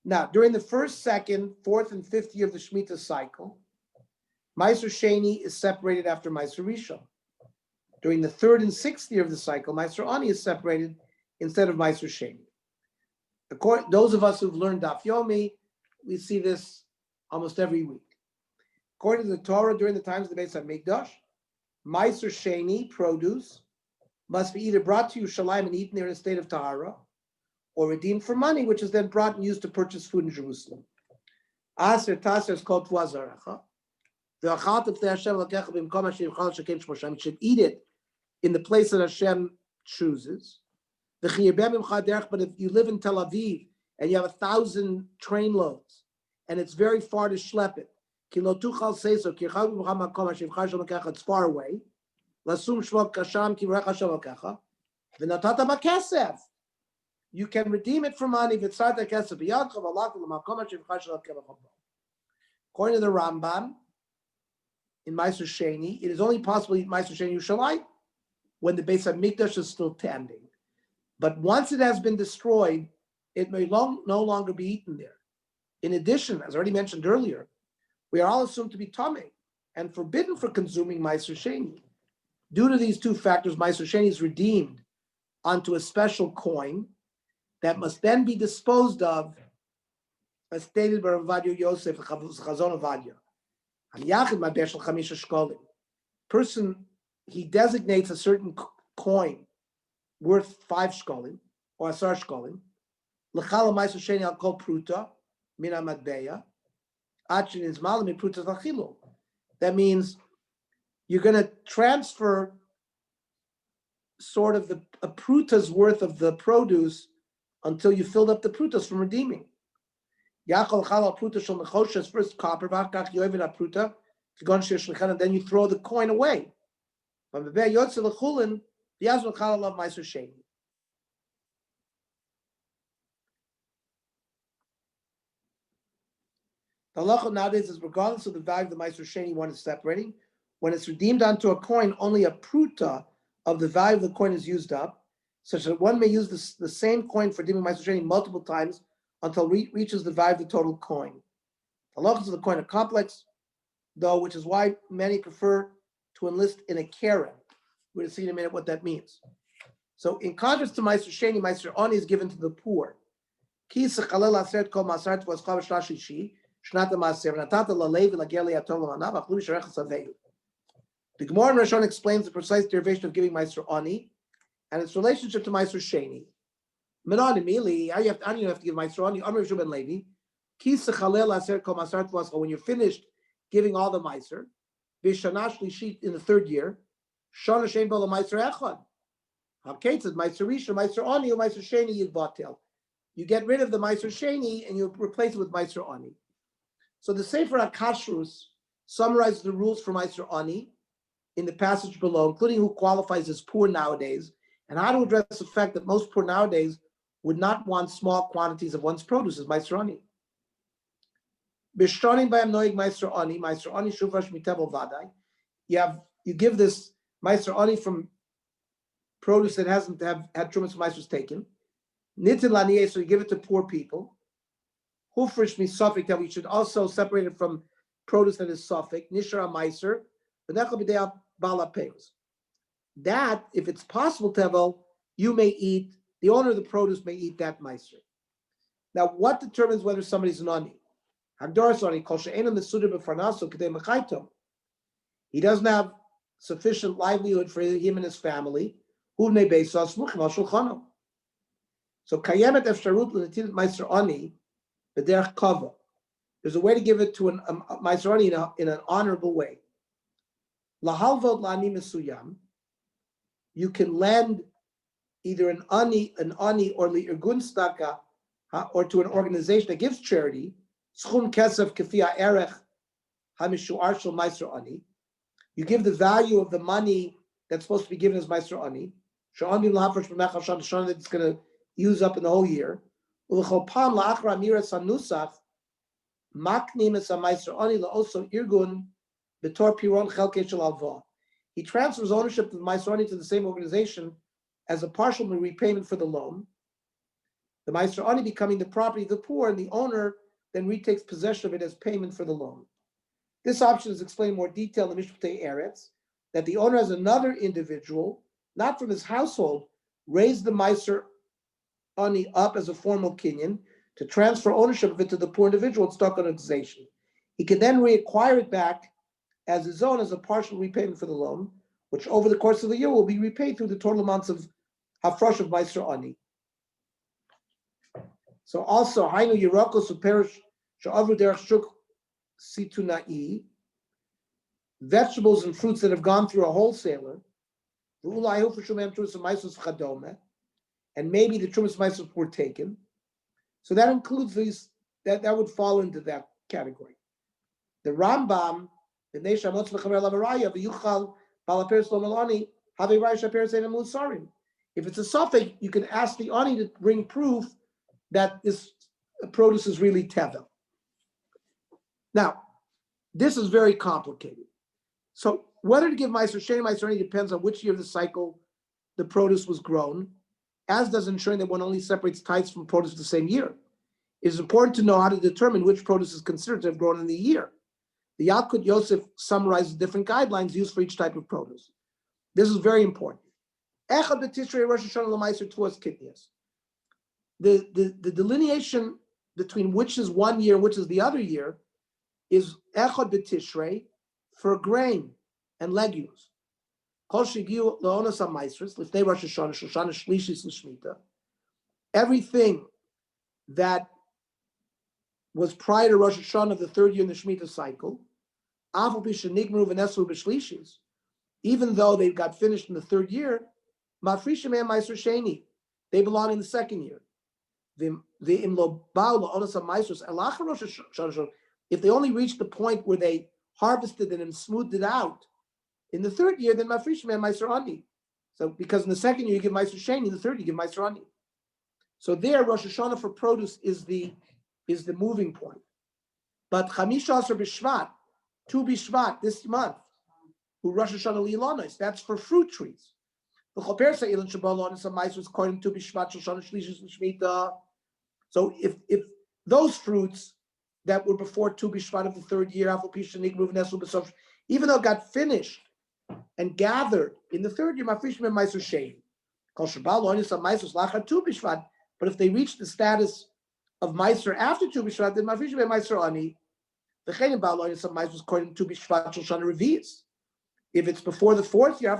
Now, during the first, second, fourth, and fifth year of the Shemitah cycle, Maaser Sheni is separated after Maaser Rishon. During the third and sixth year of the cycle, Maaser Ani is separated instead of Maaser Sheni. Those of us who've learned Daf Yomi, we see this almost every week. According to the Torah, during the times of the Beis HaMikdash, Maaser Sheni, produce, must be either brought to Yerushalayim and eaten there in a state of Tahara, or redeemed for money, which is then brought and used to purchase food in Jerusalem. Aser Taser is called Tuazarecha. You should eat it in the place that Hashem chooses. But if you live in Tel Aviv and you have 1,000 train loads and it's very far to schlep it, it's far away. You can redeem it for money. According to the Rambam, in Maaser Sheni, it is only possible to eat Maaser Sheni Yerushalayim when the Beis HaMikdash is still standing. But once it has been destroyed, it may no longer be eaten there. In addition, as already mentioned earlier, we are all assumed to be tamei and forbidden for consuming Maaser Sheni. Due to these two factors, Maaser Sheni is redeemed onto a special coin that must then be disposed of, as stated by Rav Ovadia Yosef, Chazon Ovadia. Person, he designates a certain coin worth 5 shkolim or 10 shkolim. L'chala Maaser Sheni al kol pruta min hamatbeya achin izmal min pruta l'chilu. That means you're going to transfer sort of a pruta's worth of the produce until you filled up the prutas from redeeming. Yachal chala pruta shel nechoshes, first copper, v'achkach yoeved pruta, and then you throw the coin away. But the yotze lechulin, v'yazol chala lav Maaser Sheni. The halacha nowadays is regardless of the value of the Maaser Sheni one is separating, when it's redeemed onto a coin, only a pruta of the value of the coin is used up, such that one may use the same coin for redeeming Maaser Sheni multiple times until it reaches the value of the total coin. The halachas of the coin are complex, though, which is why many prefer to enlist in a keren. We're going to see in a minute what that means. So, in contrast to Maaser Sheni, Maaser Ani is given to the poor. The Gemara in Rishon explains the precise derivation of giving Maaser Ani. and its relationship to Maaser Sheni. Menani Mili, I don't have to give Maaser Ani. Amr Shuben Levi, Kisa Chalel Aser Kol Masar Tvascha. When you're finished giving all the Maaser, Bishanash Lishit in the third year, Shana Shein Bala Maaser Echad. Haketzad Maaser Rishon, Maaser Ani, or Maaser Sheni Yidbatel. You get rid of the Maaser Sheni and you replace it with Maaser Ani. So the Sefer HaKashrus summarizes the rules for Maaser Ani in the passage below, including who qualifies as poor nowadays, and how to address the fact that most poor nowadays would not want small quantities of one's produce as Maaser Ani. Bishtonim b'hem noig Maaser Ani shuvrash mitebel vadai. You give this Maaser Ani from produce that hasn't had Trumas Maasers taken. Nitin laniye, so you give it to poor people. Hufrish misafik, that we should also separate it from produce that is safik. Nishra Maaser, v'nechel b'dei bala peos. That, if it's possible, Tevel, you may eat, the owner of the produce may eat that Maaser. Now, what determines whether somebody's an ani? Hagdoras ani, kol she'ena mesuder b'farnaso k'dei mechaytom. He doesn't have sufficient livelihood for him and his family. Hu nei beisa smuchim al shulchano. So kayemet efsharut l'netilat Maaser ani b'derech kava. There's a way to give it to a Maaser ani in an honorable way. Lahalvod lani mesuyam. You can lend either an ani or li'irgun staka, or to an organization that gives charity. Schum kesef kefia erech hamishuar shel Maaser ani. You give the value of the money that's supposed to be given as Maaser ani. Sha'anim lahafresh b'mechal shana that it's going to use up in the whole year. U'lechopam la'achra miras hanusach maknim es Maaser ani la'oso irgun b'tor piron chelkei shel alva. He transfers ownership of the Maaser ani to the same organization as a partial repayment for the loan. The Maaser ani becoming the property of the poor, and the owner then retakes possession of it as payment for the loan. This option is explained in more detail in the Mishpatei Eretz, that the owner has another individual, not from his household, raise the Maaser ani up as a formal kinyan to transfer ownership of it to the poor individual and stock organization. He can then reacquire it back as his own as a partial repayment for the loan, which over the course of the year will be repaid through the total amounts of hafrosh of Maaser ani. So also, Hainu Yerakos who perish sha'avru derech shuk situnai, vegetables and fruits that have gone through a wholesaler, and maybe the Trumas Maaser were taken. So that includes these, that would fall into that category. The Rambam, the Nesha Motz Mechaber Lavaraya, V'yuchal Balaperes Lomalani, Havei Raisha Peres Ein Musarim. If it's a suffix, you can ask the ani to bring proof that this produce is really tevel. Now, this is very complicated. So whether to give Maaser Sheni, Maaser ani depends on which year of the cycle the produce was grown, as does ensuring that one only separates types from produce the same year. It is important to know how to determine which produce is considered to have grown in the year. The Yalkut Yosef summarizes different guidelines used for each type of produce. This is very important. Echad b'tishrei Rosh Hashanah l'Maaser tuas kidneys. The delineation between which is one year and which is the other year is echad b'tishrei for grain and legumes. Kol shegiu le'onos ha'maasros lifnei Rosh Hashanah Shoshana Shlishis l'Shmita. Everything that was prior to Rosh Hashanah of the third year in the Shemitah cycle, afal pi shenigmaru v'nesru b'shlishis, even though they got finished in the third year, mafrishim and Maaser Sheni, they belong in the second year. If they only reached the point where they harvested it and smoothed it out in the third year, then mafrishim and Maaser ani. So because in the second year you give Maaser Sheni, in the third year you give Maaser ani. So there, Rosh Hashanah for produce is the moving point. But Chamisha Asar B'Shvat, 2 B'Shvat this month, who Rosh Hashanah Li'Ilanos, that's for fruit trees. So if those fruits that were before Tu B'Shvat of the third year, even though it got finished and gathered in the third year, but if they reach the status of Maaser after Tu B'Shvat, then Maaser ani. The Chenim Ba'al some Maaser was according to Tu B'Shvat Shoshana Revius. If it's before the fourth year,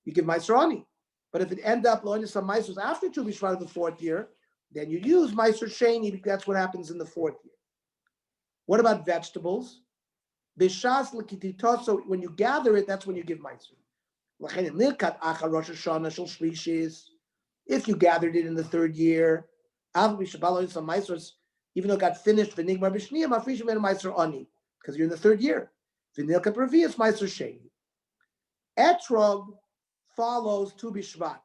you give Maaser ani. But if it end up loining some Maasers after Tu B'Shvat of the 4th year, then you use Maaser Sheni because that's what happens in the 4th year. What about vegetables? Bishas l'kititoso, when you gather it, that's when you give Maaser. If you gathered it in the 3rd year, even though it got finished, because you're in the 3rd year. Etrog follows Tu B'Shvat.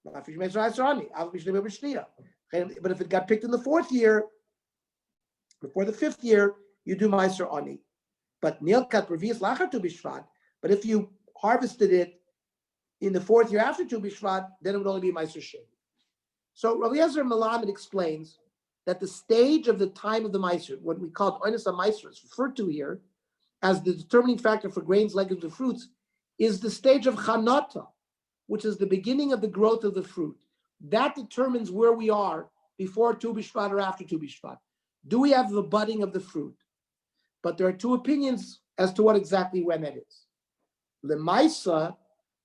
But if it got picked in the 4th year, before the 5th year, you do Maaser Ani. But Nilkat Revius Lachar Tu B'Shvat. But if you harvested it in the 4th year after Tu B'Shvat, then it would only be Maaser Sheni. So Rav Eliezer Melamed explains that the stage of the time of the Maaser, what we call Oinus HaMaaser, is referred to here as the determining factor for grains, legumes, and fruits, is the stage of Chanata, which is the beginning of the growth of the fruit. That determines where we are before Tu B'Shvat or after Tu B'Shvat. Do we have the budding of the fruit? But there are 2 opinions as to what exactly when that is. Lemaisa,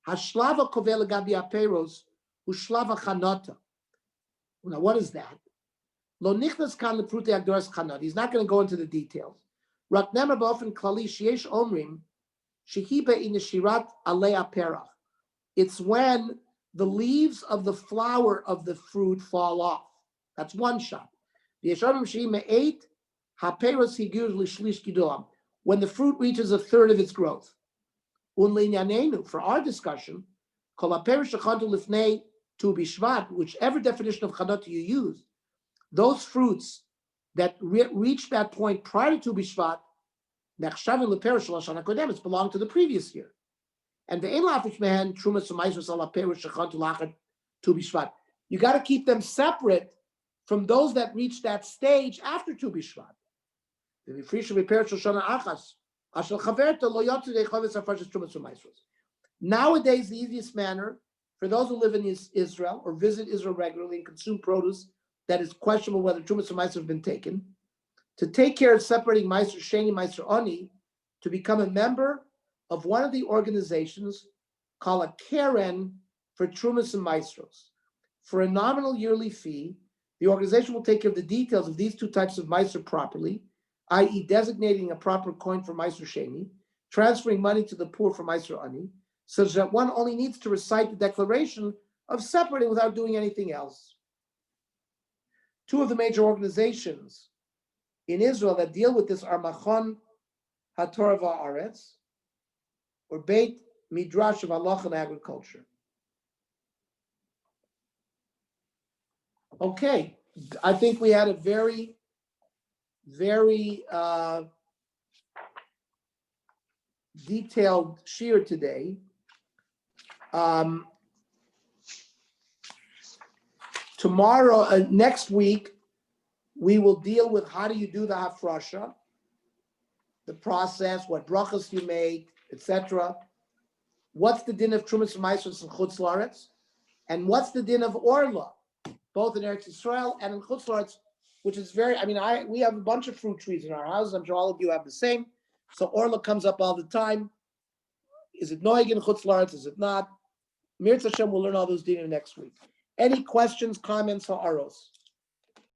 hashlava kovel gabi aperos, ushlava chanata. Now, what is that? Lo nichnas kan leprute agdoras chanat. He's not going to go into the details. Rak nemer ba'ofen klali sheyesh omrim shehiba in yeshirat alei aperach. It's when the leaves of the flower of the fruit fall off. That's one shot. When the fruit reaches 1/3 of its growth. For our discussion, whichever definition of chanot you use, those fruits that reach that point prior to Tu B'Shvat, belong to the previous year. And the Einlafish man, Trumah Maaser Tu B'Shvat. You got to keep them separate from those that reach that stage after Tu B'Shvat. Nowadays, the easiest manner for those who live in Israel or visit Israel regularly and consume produce that is questionable whether Trumah Maaser have been taken, to take care of separating Maaser Sheni, Maaser Ani, to become a member of one of the organizations called a Keren for Trumas and Maestros. For a nominal yearly fee, the organization will take care of the details of these 2 types of Maaser properly, i.e. designating a proper coin for Maaser Sheni, transferring money to the poor for Maaser Ani, such that one only needs to recite the declaration of separating without doing anything else. 2 of the major organizations in Israel that deal with this are Machon HaTorah Va'aretz, or Beit Midrash of Halacha and Agriculture. Okay, I think we had a very, very detailed shiur today. Tomorrow, next week, we will deal with how do you do the hafrasha, the process, what brachas you make, etc. What's the din of Trumas Maaser and Chutz La'aretz, and what's the din of Orla, both in Eretz Yisrael and in Chutz La'aretz, which is very. We have a bunch of fruit trees in our houses. I'm sure all of you have the same. So Orla comes up all the time. Is it noig in Chutz La'aretz? Is it not? Mirz Hashem, we'll learn all those dinim next week. Any questions, comments, or aros?